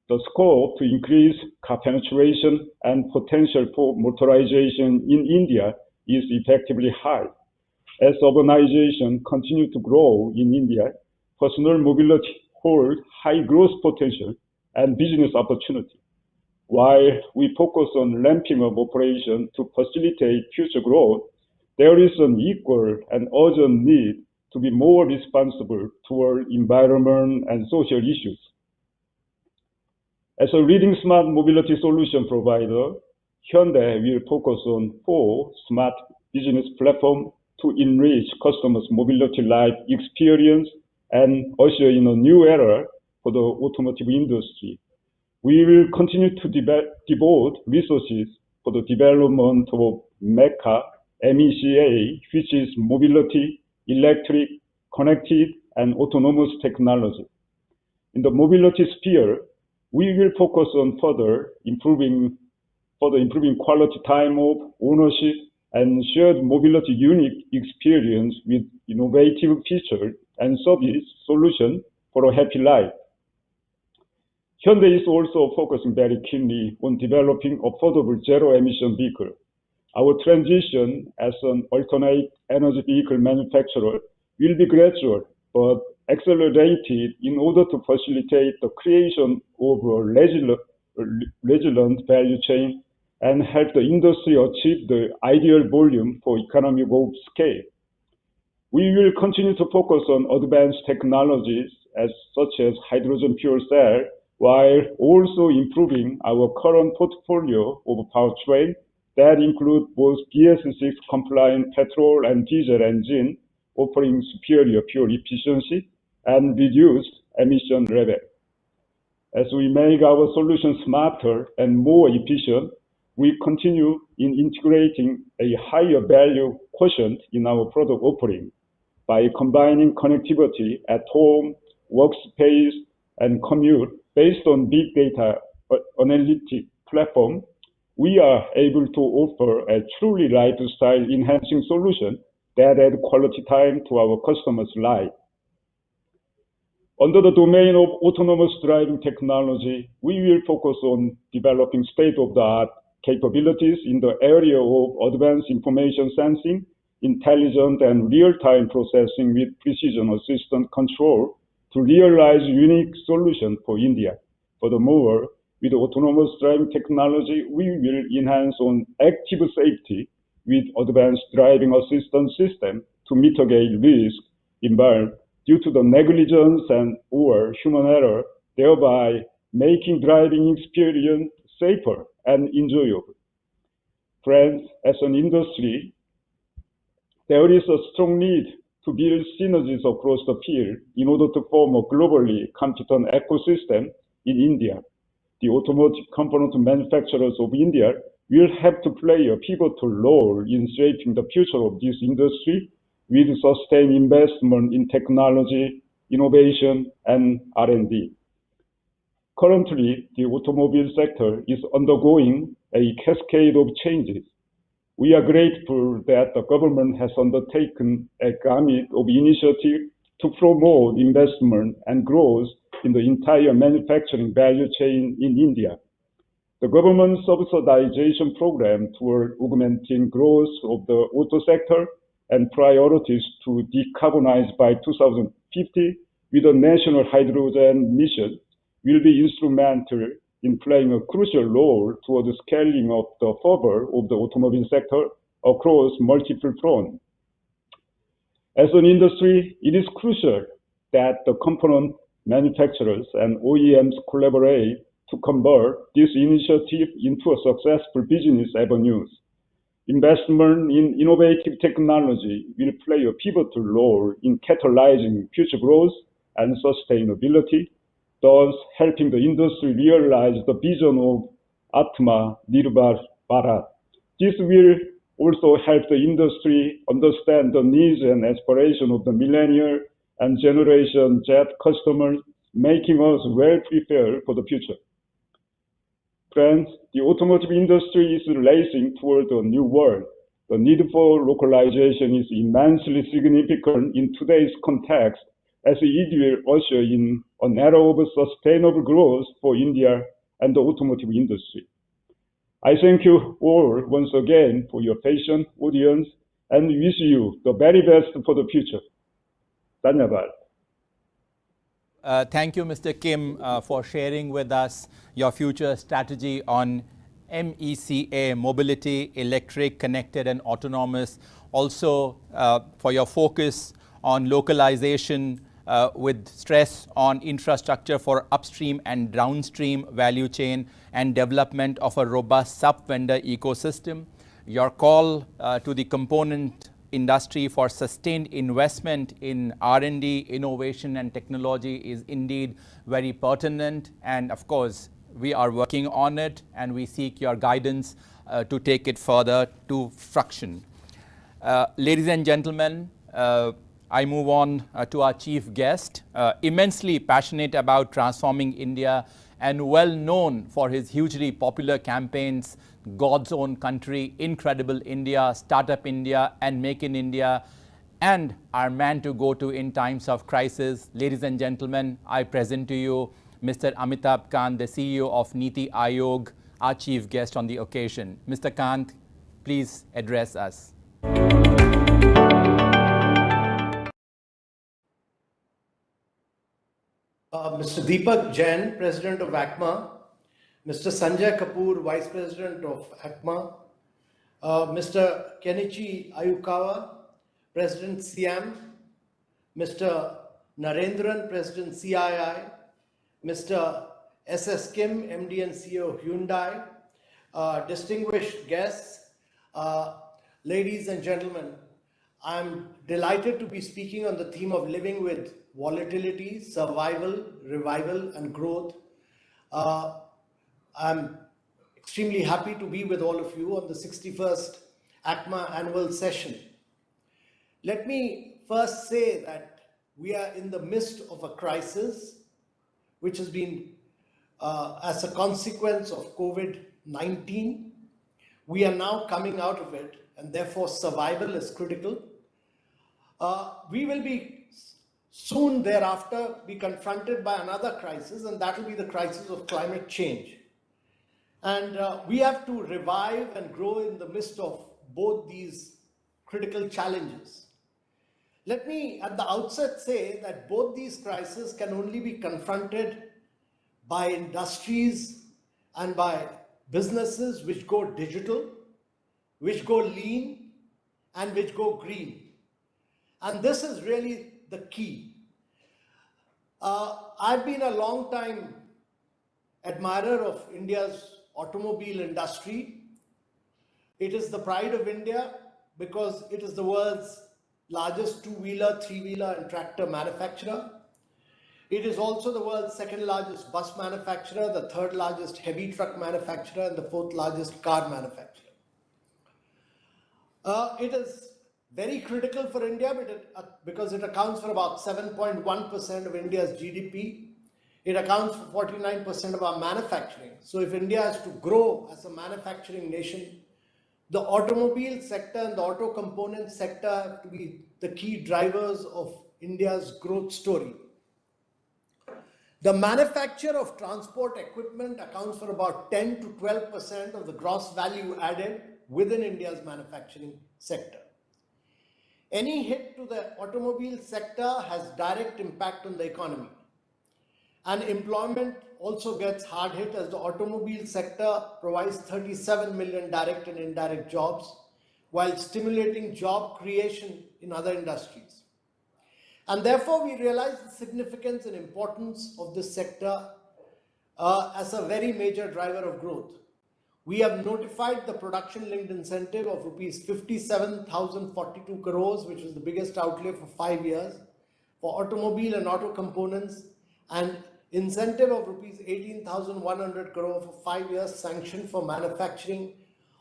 The scope to increase car penetration and potential for motorization in India is effectively high. As urbanization continues to grow in India, personal mobility holds high growth potential and business opportunity. While we focus on ramping up operations to facilitate future growth, there is an equal and urgent need to be more responsible toward environment and social issues. As a leading smart mobility solution provider, Hyundai will focus on 4 smart business platforms to enrich customers' mobility life experience and usher in a new era for the automotive industry. We will continue to devote resources for the development of MECA, MECA, which is mobility, electric, connected, and autonomous technology. In the mobility sphere, we will focus on further improving quality time of ownership and shared mobility unique experience with innovative features and service solutions for a happy life. Hyundai is also focusing very keenly on developing affordable zero-emission vehicles. Our transition as an alternate energy vehicle manufacturer will be gradual but accelerated in order to facilitate the creation of a resilient value chain and help the industry achieve the ideal volume for economy of scale. We will continue to focus on advanced technologies such as hydrogen fuel cell, while also improving our current portfolio of powertrain that include both BS6 compliant petrol and diesel engine, offering superior fuel efficiency and reduced emission level. As we make our solutions smarter and more efficient, we continue in integrating a higher value quotient in our product offering by combining connectivity at home, workspace, and commute based on big data analytic platform. We are able to offer a truly lifestyle enhancing solution that add quality time to our customers' life. Under the domain of autonomous driving technology, we will focus on developing state-of-the-art capabilities in the area of advanced information sensing, intelligent and real-time processing with precision assistant control to realize unique solutions for India. Furthermore, with autonomous driving technology, we will enhance on active safety with advanced driving assistance system to mitigate risk involved due to the negligence or human error, thereby making driving experience safer and enjoyable. Friends, as an industry, there is a strong need to build synergies across the field in order to form a globally competent ecosystem in India. The automotive component manufacturers of India will have to play a pivotal role in shaping the future of this industry with sustained investment in technology, innovation, and R&D. Currently, the automobile sector is undergoing a cascade of changes. We are grateful that the government has undertaken a gamut of initiatives to promote investment and growth in the entire manufacturing value chain in India. The government subsidization program toward augmenting growth of the auto sector and priorities to decarbonize by 2050 with a national hydrogen mission will be instrumental in playing a crucial role toward the scaling of the further of the automobile sector across multiple fronts. As an industry, it is crucial that the component manufacturers and OEMs collaborate to convert this initiative into a successful business avenues. Investment in innovative technology will play a pivotal role in catalyzing future growth and sustainability, thus helping the industry realize the vision of ACMA Nirbhar Bharat. This will also help the industry understand the needs and aspirations of the millennial and Generation Z customers, making us well prepared for the future. Friends, the automotive industry is racing toward a new world. The need for localization is immensely significant in today's context, as it will usher in an era of sustainable growth for India and the automotive industry. I thank you all once again for your patient audience and wish you the very best for the future. Dhanyavad. Thank you, Mr. Kim, for sharing with us your future strategy on MECA, mobility, electric, connected, and autonomous. Also, for your focus on localization with stress on infrastructure for upstream and downstream value chain and development of a robust sub-vendor ecosystem. Your call to the component industry for sustained investment in R&D, innovation and technology is indeed very pertinent, and of course we are working on it and we seek your guidance to take it further to fruition. Ladies and gentlemen, I move on to our chief guest, immensely passionate about transforming India and well known for his hugely popular campaigns, God's Own Country, Incredible India, Startup India and Make in India, and our man to go to in times of crisis. Ladies and gentlemen, I present to you Mr. Amitabh Kant, the CEO of Niti Aayog, our chief guest on the occasion. Mr. Kant, please address us. Mr. Deepak Jain, President of ACMA, Mr. Sanjay Kapoor, Vice President of ACMA, Mr. Kenichi Ayukawa, President CIAM, Mr. Narendran, President CII, Mr. S.S. Kim, MD and CEO Hyundai, distinguished guests, ladies and gentlemen, I'm delighted to be speaking on the theme of living with volatility, survival, revival, and growth. I'm extremely happy to be with all of you on the 61st ACMA Annual Session. Let me first say that we are in the midst of a crisis which has been as a consequence of COVID-19. We are now coming out of it, and therefore survival is critical. We will be soon thereafter be confronted by another crisis, and that will be the crisis of climate change. And we have to revive and grow in the midst of both these critical challenges. Let me at the outset say that both these crises can only be confronted by industries and by businesses which go digital, which go lean, and which go green. And this is really the key. I've been a long time admirer of India's automobile industry. It is the pride of India because it is the world's largest two-wheeler, three-wheeler and tractor manufacturer. It is also the world's second largest bus manufacturer, the third largest heavy truck manufacturer, and the fourth largest car manufacturer. It is very critical for India because it accounts for about 7.1% of India's GDP. It accounts for 49% of our manufacturing. So if India has to grow as a manufacturing nation, the automobile sector and the auto component sector have to be the key drivers of India's growth story. The manufacture of transport equipment accounts for about 10 to 12% of the gross value added within India's manufacturing sector. Any hit to the automobile sector has direct impact on the economy. And employment also gets hard hit as the automobile sector provides 37 million direct and indirect jobs while stimulating job creation in other industries. And therefore, we realize the significance and importance of this sector as a very major driver of growth. We have notified the production-linked incentive of rupees 57,042 crores, which is the biggest outlay for 5 years, for automobile and auto components, and incentive of rupees 18,100 crore for 5 years sanctioned for manufacturing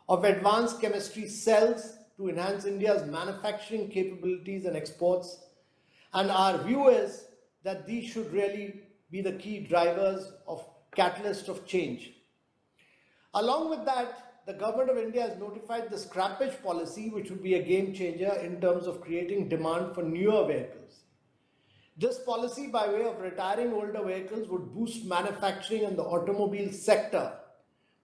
of advanced chemistry cells to enhance India's manufacturing capabilities and exports. And our view is that these should really be the key drivers of catalyst of change. Along with that, the government of India has notified the scrappage policy, which would be a game changer in terms of creating demand for newer vehicles. This policy, by way of retiring older vehicles, would boost manufacturing in the automobile sector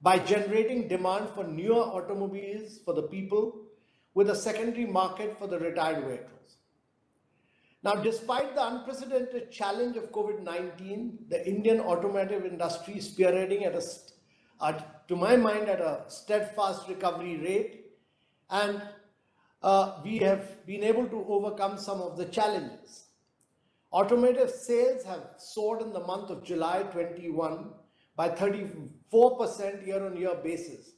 by generating demand for newer automobiles for the people with a secondary market for the retired vehicles. Now, despite the unprecedented challenge of COVID-19, the Indian automotive industry is spearheading to my mind, at a steadfast recovery rate. And we have been able to overcome some of the challenges. Automotive sales have soared in the month of July 21 by 34% year-on-year basis.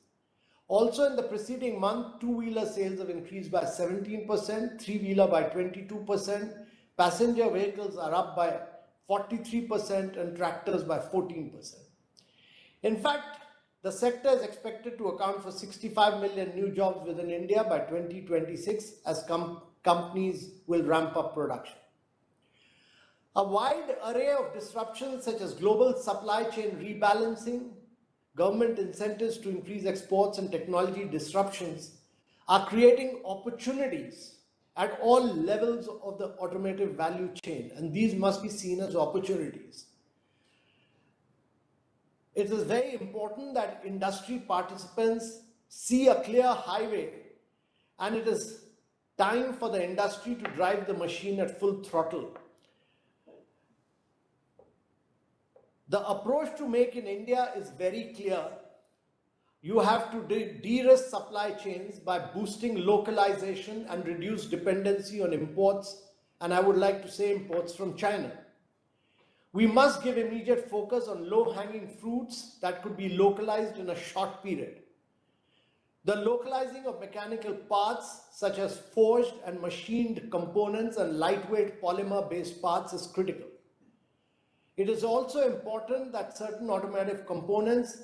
Also in the preceding month, two-wheeler sales have increased by 17%, three-wheeler by 22%, passenger vehicles are up by 43% and tractors by 14%. In fact, the sector is expected to account for 65 million new jobs within India by 2026 as companies will ramp up production. A wide array of disruptions such as global supply chain rebalancing, government incentives to increase exports and technology disruptions are creating opportunities at all levels of the automotive value chain, and these must be seen as opportunities. It is very important that industry participants see a clear highway, and it is time for the industry to drive the machine at full throttle. The approach to Make in India is very clear. You have to de-risk supply chains by boosting localization and reduce dependency on imports, and I would like to say imports from China. We must give immediate focus on low-hanging fruits that could be localized in a short period. The localizing of mechanical parts such as forged and machined components and lightweight polymer-based parts is critical. It is also important that certain automotive components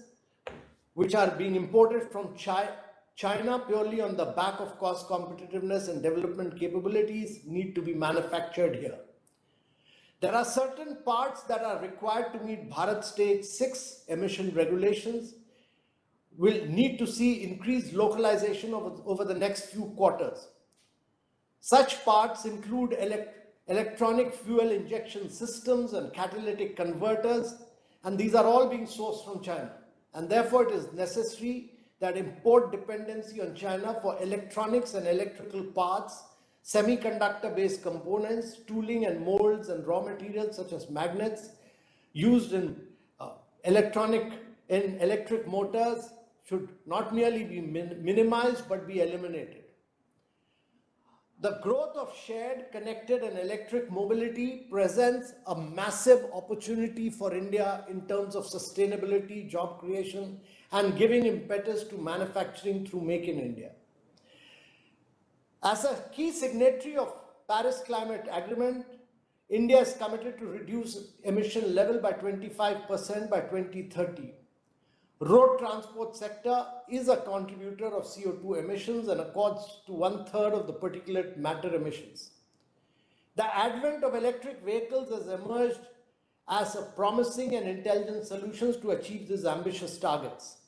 which are being imported from China purely on the back of cost competitiveness and development capabilities need to be manufactured here. There are certain parts that are required to meet Bharat Stage 6 emission regulations. Will need to see increased localization over the next few quarters. Such parts include electronic fuel injection systems and catalytic converters, and these are all being sourced from China. And therefore, it is necessary that import dependency on China for electronics and electrical parts, semiconductor-based components, tooling and molds and raw materials such as magnets used in electric motors should not merely be minimized but be eliminated. The growth of shared, connected and electric mobility presents a massive opportunity for India in terms of sustainability, job creation and giving impetus to manufacturing through Make in India. As a key signatory of Paris Climate Agreement, India is committed to reduce emission level by 25% by 2030. Road transport sector is a contributor of CO2 emissions and accords to 1/3 of the particulate matter emissions. The advent of electric vehicles has emerged as a promising and intelligent solutions to achieve these ambitious targets.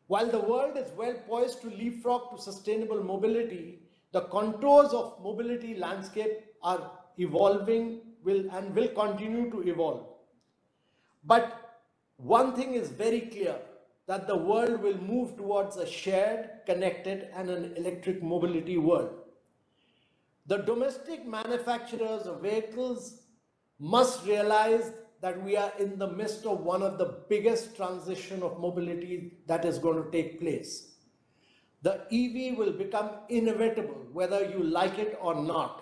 While the world is well poised to leapfrog to sustainable mobility, the contours of mobility landscape are evolving and will continue to evolve. But one thing is very clear, that the world will move towards a shared, connected and an electric mobility world. The domestic manufacturers of vehicles must realize that we are in the midst of one of the biggest transition of mobility that is going to take place. The EV will become inevitable, whether you like it or not.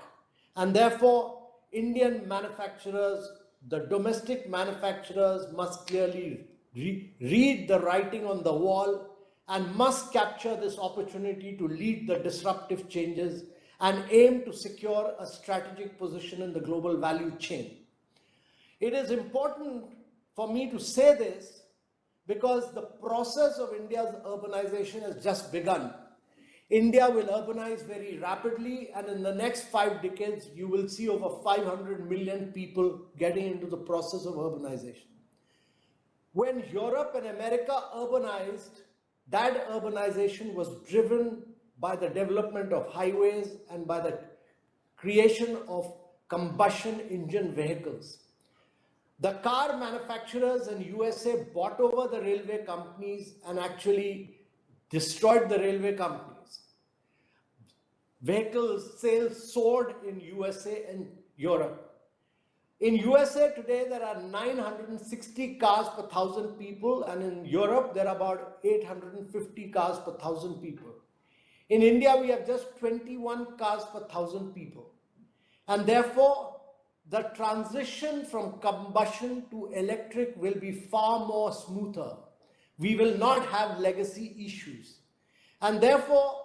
And therefore, Indian manufacturers, the domestic manufacturers must clearly read the writing on the wall and must capture this opportunity to lead the disruptive changes and aim to secure a strategic position in the global value chain. It is important for me to say this because the process of India's urbanization has just begun. India will urbanize very rapidly, and in the next 5 decades, you will see over 500 million people getting into the process of urbanization. When Europe and America urbanized, that urbanization was driven by the development of highways and by the creation of combustion engine vehicles. The car manufacturers in USA bought over the railway companies and actually destroyed the railway companies. Vehicle sales soared in USA and Europe. In USA today, there are 960 cars per 1,000 people, and in Europe, there are about 850 cars per 1,000 people. In India, we have just 21 cars per 1,000 people. And therefore, the transition from combustion to electric will be far more smoother. We will not have legacy issues. And therefore,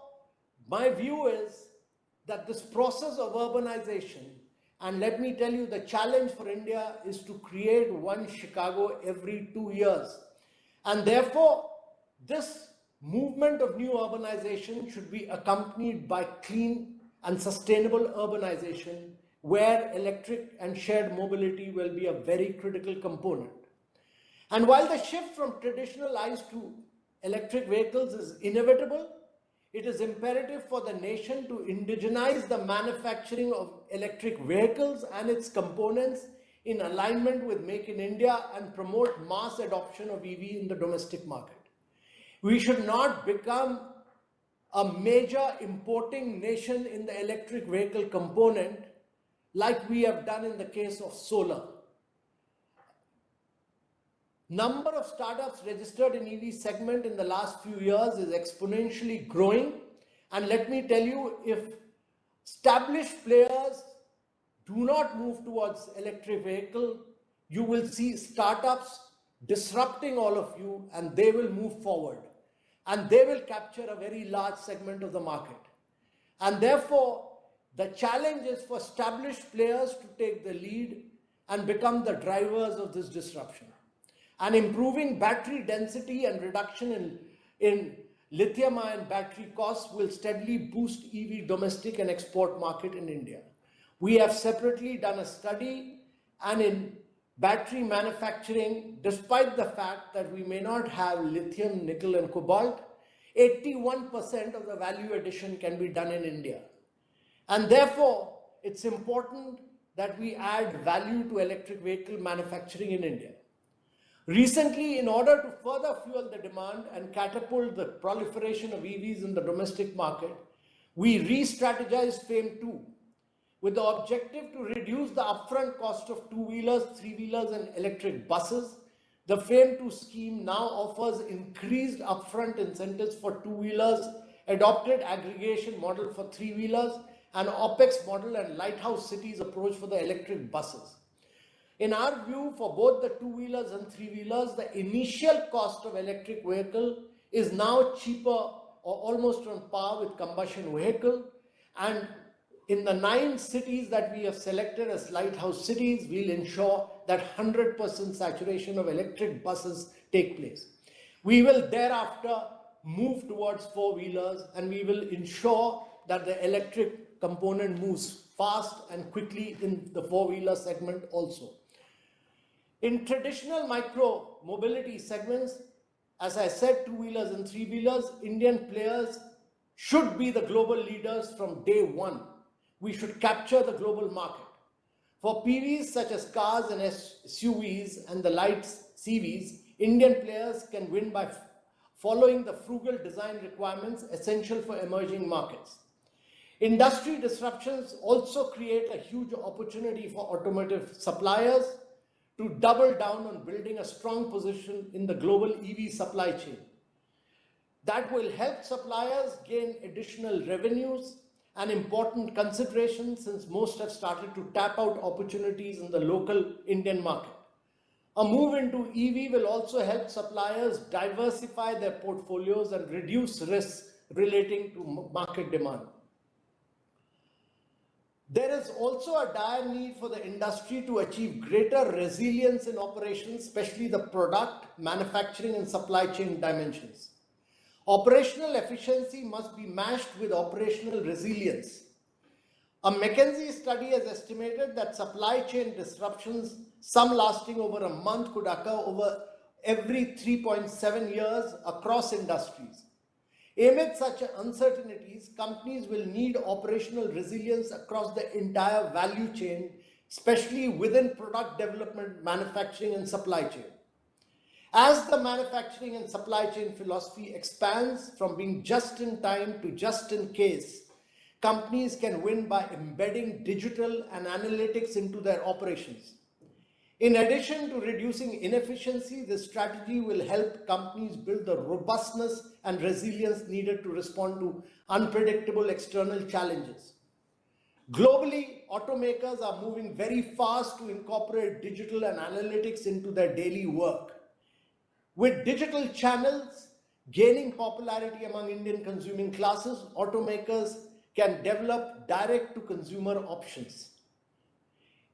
my view is that this process of urbanization, and let me tell you, the challenge for India is to create one Chicago every 2 years. And therefore, this movement of new urbanization should be accompanied by clean and sustainable urbanization, where electric and shared mobility will be a very critical component. And while the shift from traditional ICE to electric vehicles is inevitable, it is imperative for the nation to indigenize the manufacturing of electric vehicles and its components in alignment with Make in India and promote mass adoption of EV in the domestic market. We should not become a major importing nation in the electric vehicle component like we have done in the case of solar. Number of startups registered in EV segment in the last few years is exponentially growing. And let me tell you, if established players do not move towards electric vehicle, you will see startups disrupting all of you, and they will move forward. And they will capture a very large segment of the market. And therefore, the challenge is for established players to take the lead and become the drivers of this disruption. And improving battery density and reduction in lithium-ion battery costs will steadily boost EV domestic and export market in India. We have separately done a study, and in battery manufacturing, despite the fact that we may not have lithium, nickel, and cobalt, 81% of the value addition can be done in India. And therefore, it's important that we add value to electric vehicle manufacturing in India. Recently, in order to further fuel the demand and catapult the proliferation of EVs in the domestic market, we re-strategized FAME 2 with the objective to reduce the upfront cost of two-wheelers, three-wheelers, and electric buses. The FAME 2 scheme now offers increased upfront incentives for two-wheelers, adopted aggregation model for three-wheelers, and OPEX model and lighthouse cities approach for the electric buses. In our view, for both the two-wheelers and three-wheelers, the initial cost of electric vehicle is now cheaper or almost on par with combustion vehicle. And in the 9 cities that we have selected as lighthouse cities, we'll ensure that 100% saturation of electric buses take place. We will thereafter move towards four-wheelers, and we will ensure that the electric component moves fast and quickly in the four-wheeler segment also. In traditional micro mobility segments, as I said, two-wheelers and three-wheelers, Indian players should be the global leaders from day one. We should capture the global market. For PVs such as cars and SUVs and the light CVs, Indian players can win by following the frugal design requirements essential for emerging markets. Industry disruptions also create a huge opportunity for automotive suppliers to double down on building a strong position in the global EV supply chain. That will help suppliers gain additional revenues, an important consideration since most have started to tap out opportunities in the local Indian market. A move into EV will also help suppliers diversify their portfolios and reduce risks relating to market demand. There is also a dire need for the industry to achieve greater resilience in operations, especially the product, manufacturing, and supply chain dimensions. Operational efficiency must be matched with operational resilience. A McKinsey study has estimated that supply chain disruptions, some lasting over a month, could occur over every 3.7 years across industries. Amid such uncertainties, companies will need operational resilience across the entire value chain, especially within product development, manufacturing, and supply chain. As the manufacturing and supply chain philosophy expands from being just in time to just in case, companies can win by embedding digital and analytics into their operations. In addition to reducing inefficiency, this strategy will help companies build the robustness and resilience needed to respond to unpredictable external challenges. Globally, automakers are moving very fast to incorporate digital and analytics into their daily work. With digital channels gaining popularity among Indian consuming classes, automakers can develop direct-to-consumer options.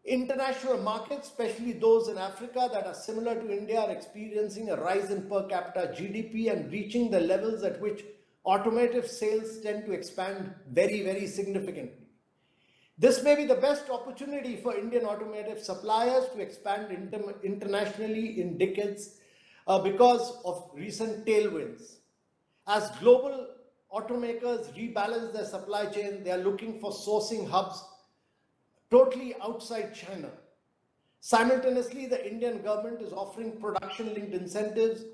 International markets, especially those in Africa that are similar to India, are experiencing a rise in per capita GDP and reaching the levels at which automotive sales tend to expand very, very significantly. This may be the best opportunity for Indian automotive suppliers to expand internationally in decades because of recent tailwinds. As global automakers rebalance their supply chain, they are looking for sourcing hubs totally outside China. Simultaneously, the Indian government is offering production-linked incentives,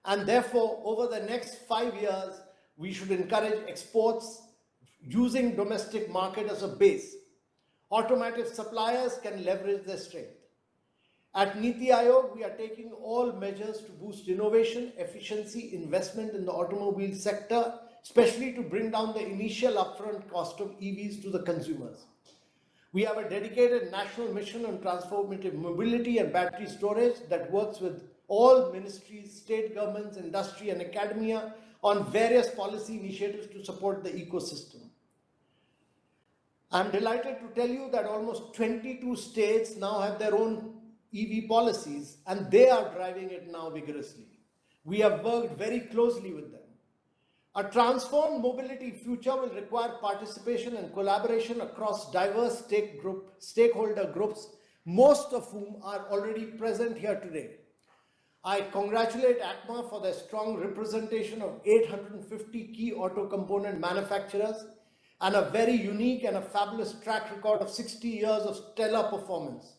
and therefore, over the next 5 years, we should encourage exports using domestic market as a base. Automotive suppliers can leverage their strength. At Niti Aayog, we are taking all measures to boost innovation, efficiency, investment in the automobile sector, especially to bring down the initial upfront cost of EVs to the consumers. We have a dedicated national mission on transformative mobility and battery storage that works with all ministries, state governments, industry, and academia on various policy initiatives to support the ecosystem. I'm delighted to tell you that almost 22 states now have their own EV policies, and they are driving it now vigorously. We have worked very closely with them. A transformed mobility future will require participation and collaboration across diverse stakeholder groups, most of whom are already present here today. I congratulate ACMA for their strong representation of 850 key auto component manufacturers and a very unique and a fabulous track record of 60 years of stellar performance.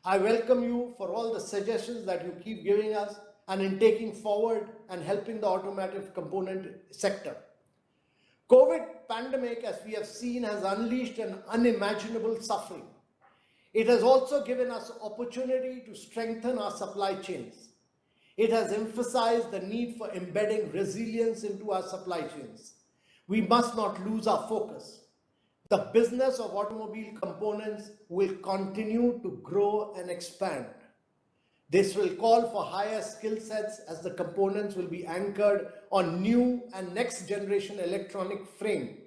I welcome you for all the suggestions that you keep giving us and in taking forward and helping the automotive component sector. COVID pandemic, as we have seen, has unleashed an unimaginable suffering. It has also given us opportunity to strengthen our supply chains. It has emphasized the need for embedding resilience into our supply chains. We must not lose our focus. The business of automobile components will continue to grow and expand. This will call for higher skill sets as the components will be anchored on new and next generation electronic frame.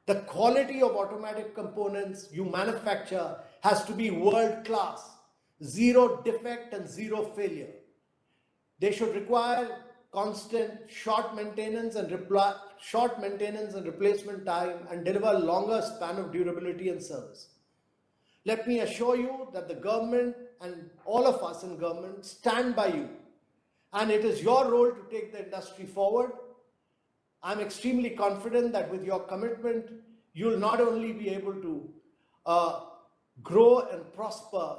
The quality of automotive components you manufacture has to be world class, zero defect and zero failure. They should require constant short maintenance and replacement time and deliver longer span of durability and service. Let me assure you that the government and all of us in government stand by you, and it is your role to take the industry forward. I'm extremely confident that with your commitment, you'll not only be able to grow and prosper,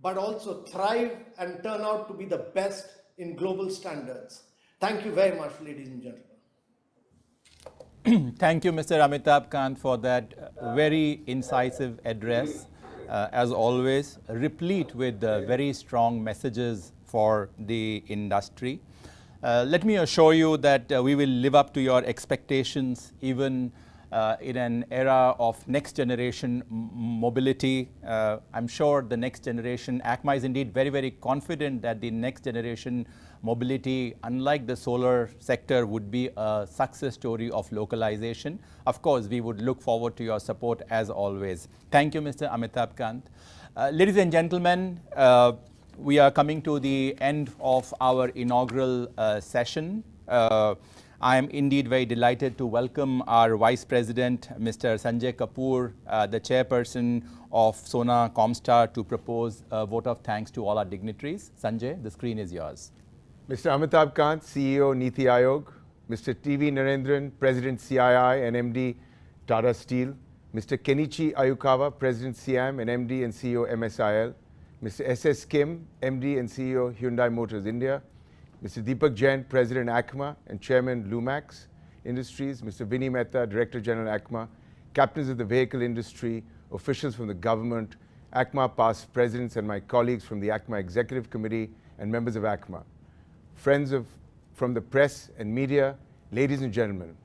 but also thrive and turn out to be the best in global standards. Thank you very much, ladies and gentlemen. Thank you, Mr. Amitabh Kant, for that very incisive address. As always, replete with very strong messages for the industry. Let me assure you that we will live up to your expectations even in an era of next generation mobility. I'm sure the next generation, ACMA is indeed very, very confident that the next generation mobility, unlike the solar sector, would be a success story of localization. Of course, we would look forward to your support as always. Thank you, Mr. Amitabh Kant. Ladies and gentlemen, we are coming to the end of our inaugural session. I am indeed very delighted to welcome our Vice President, Mr. Sanjay Kapoor, the Chairperson of Sona Comstar, to propose a vote of thanks to all our dignitaries. Sanjay, the screen is yours. Mr. Amitabh Kant, CEO, Niti Aayog, Mr. T.V. Narendran, President, CII and MD, Tata Steel, Mr. Kenichi Ayukawa, President, CIAM and MD and CEO, MSIL, Mr. S.S. Kim, MD and CEO, Hyundai Motors India, Mr. Deepak Jain, President, ACMA and Chairman, Lumax Industries, Mr. Vinny Mehta, Director General, ACMA, captains of the vehicle industry, officials from the government, ACMA past presidents and my colleagues from the ACMA Executive Committee and members of ACMA, friends from the press and media, ladies and gentlemen.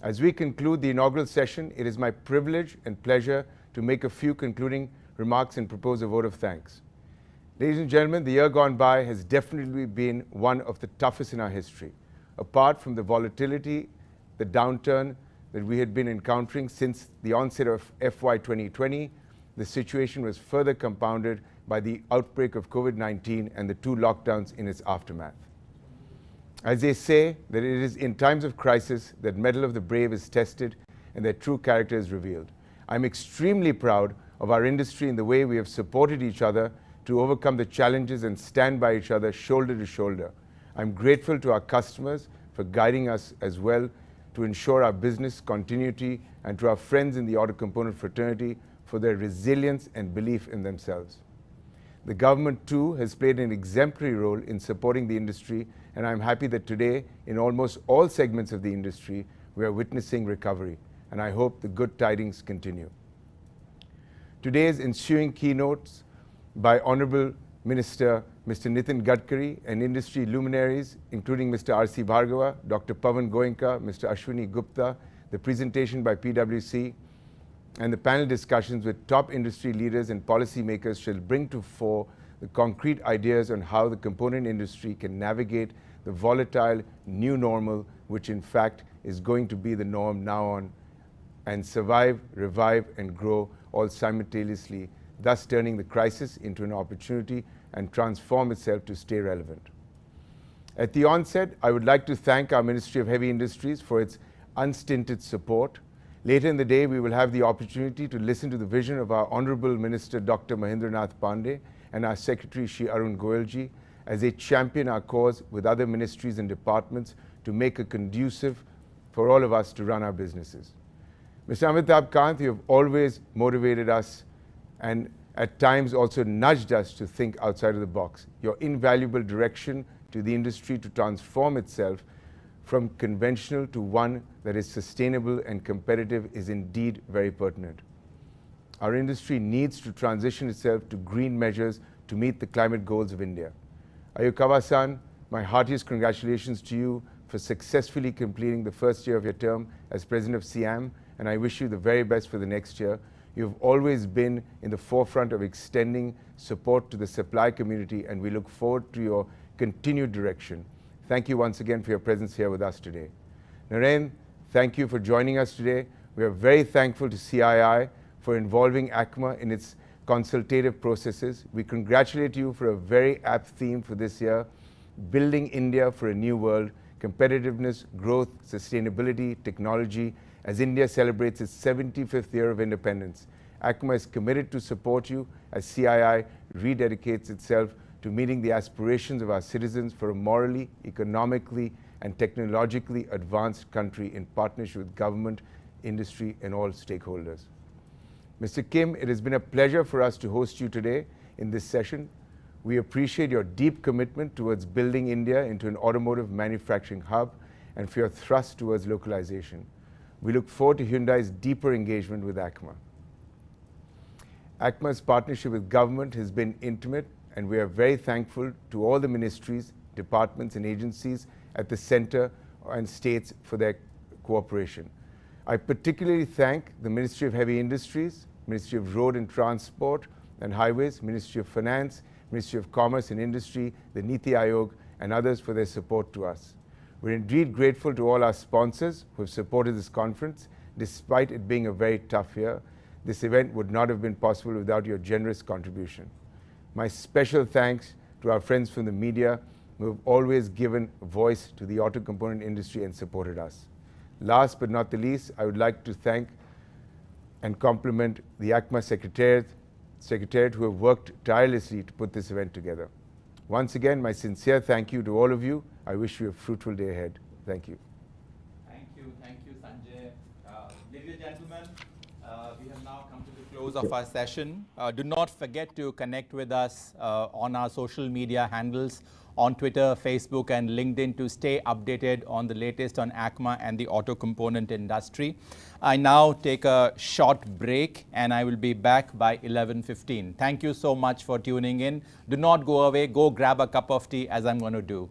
As we conclude the inaugural session, it is my privilege and pleasure to make a few concluding remarks and propose a vote of thanks. Ladies and gentlemen, the year gone by has definitely been one of the toughest in our history. Apart from the volatility, the downturn that we had been encountering since the onset of FY 2020, the situation was further compounded by the outbreak of COVID-19 and the 2 lockdowns in its aftermath. As they say, that it is in times of crisis that mettle of the brave is tested and their true character is revealed. I'm extremely proud of our industry in the way we have supported each other to overcome the challenges and stand by each other shoulder to shoulder. I'm grateful to our customers for guiding us as well to ensure our business continuity, and to our friends in the auto component fraternity for their resilience and belief in themselves. The government too has played an exemplary role in supporting the industry, and I'm happy that today, in almost all segments of the industry, we are witnessing recovery, and I hope the good tidings continue. Today's ensuing keynotes by Honorable Minister Mr. Nitin Gadkari and industry luminaries, including Mr. R.C. Bhargava, Dr. Pavan Goenka, Mr. Ashwini Gupta, the presentation by PwC, and the panel discussions with top industry leaders and policymakers shall bring to fore the concrete ideas on how the component industry can navigate the volatile new normal, which in fact is going to be the norm now on, and survive, revive, and grow all simultaneously, thus turning the crisis into an opportunity and transform itself to stay relevant. At the onset, I would like to thank our Ministry of Heavy Industries for its unstinted support. Later in the day, we will have the opportunity to listen to the vision of our Honorable Minister Dr. Mahendranath Pandey and our Secretary Shri Arun Goyalji as they champion our cause with other ministries and departments to make it conducive for all of us to run our businesses. Mr. Amitabh Kant, you have always motivated us and at times also nudged us to think outside of the box. Your invaluable direction to the industry to transform itself from conventional to one that is sustainable and competitive is indeed very pertinent. Our industry needs to transition itself to green measures to meet the climate goals of India. Ayukawa-san, my heartiest congratulations to you for successfully completing the first year of your term as President of SIAM, and I wish you the very best for the next year. You've always been in the forefront of extending support to the supply community, and we look forward to your continued direction. Thank you once again for your presence here with us today. Naren, thank you for joining us today. We are very thankful to CII for involving ACMA in its consultative processes. We congratulate you for a very apt theme for this year, Building India for a New World, Competitiveness, Growth, Sustainability, Technology, as India celebrates its 75th year of independence. ACMA is committed to support you as CII rededicates itself to meeting the aspirations of our citizens for a morally, economically, and technologically advanced country in partnership with government, industry, and all stakeholders. Mr. Kim, it has been a pleasure for us to host you today in this session. We appreciate your deep commitment towards building India into an automotive manufacturing hub and for your thrust towards localization. We look forward to Hyundai's deeper engagement with ACMA. ACMA's partnership with government has been intimate, and we are very thankful to all the ministries, departments, and agencies at the center and states for their cooperation. I particularly thank the Ministry of Heavy Industries, Ministry of Road and Transport and Highways, Ministry of Finance, Ministry of Commerce and Industry, the Niti Aayog, and others for their support to us. We're indeed grateful to all our sponsors who have supported this conference. Despite it being a very tough year, this event would not have been possible without your generous contribution. My special thanks to our friends from the media who have always given voice to the auto component industry and supported us. Last but not the least, I would like to thank and compliment the ACMA Secretariat who have worked tirelessly to put this event together. Once again, my sincere thank you to all of you. I wish you a fruitful day ahead. Thank you. Thank you, Sanjay. Ladies and gentlemen, We have now come to the close of our session. Do not forget to connect with us on our social media handles on Twitter, Facebook, and LinkedIn to stay updated on the latest on ACMA and the auto component industry. I now take a short break and I will be back by 11:15. Thank you so much for tuning in. Do not go away. Go grab a cup of tea as I'm going to do.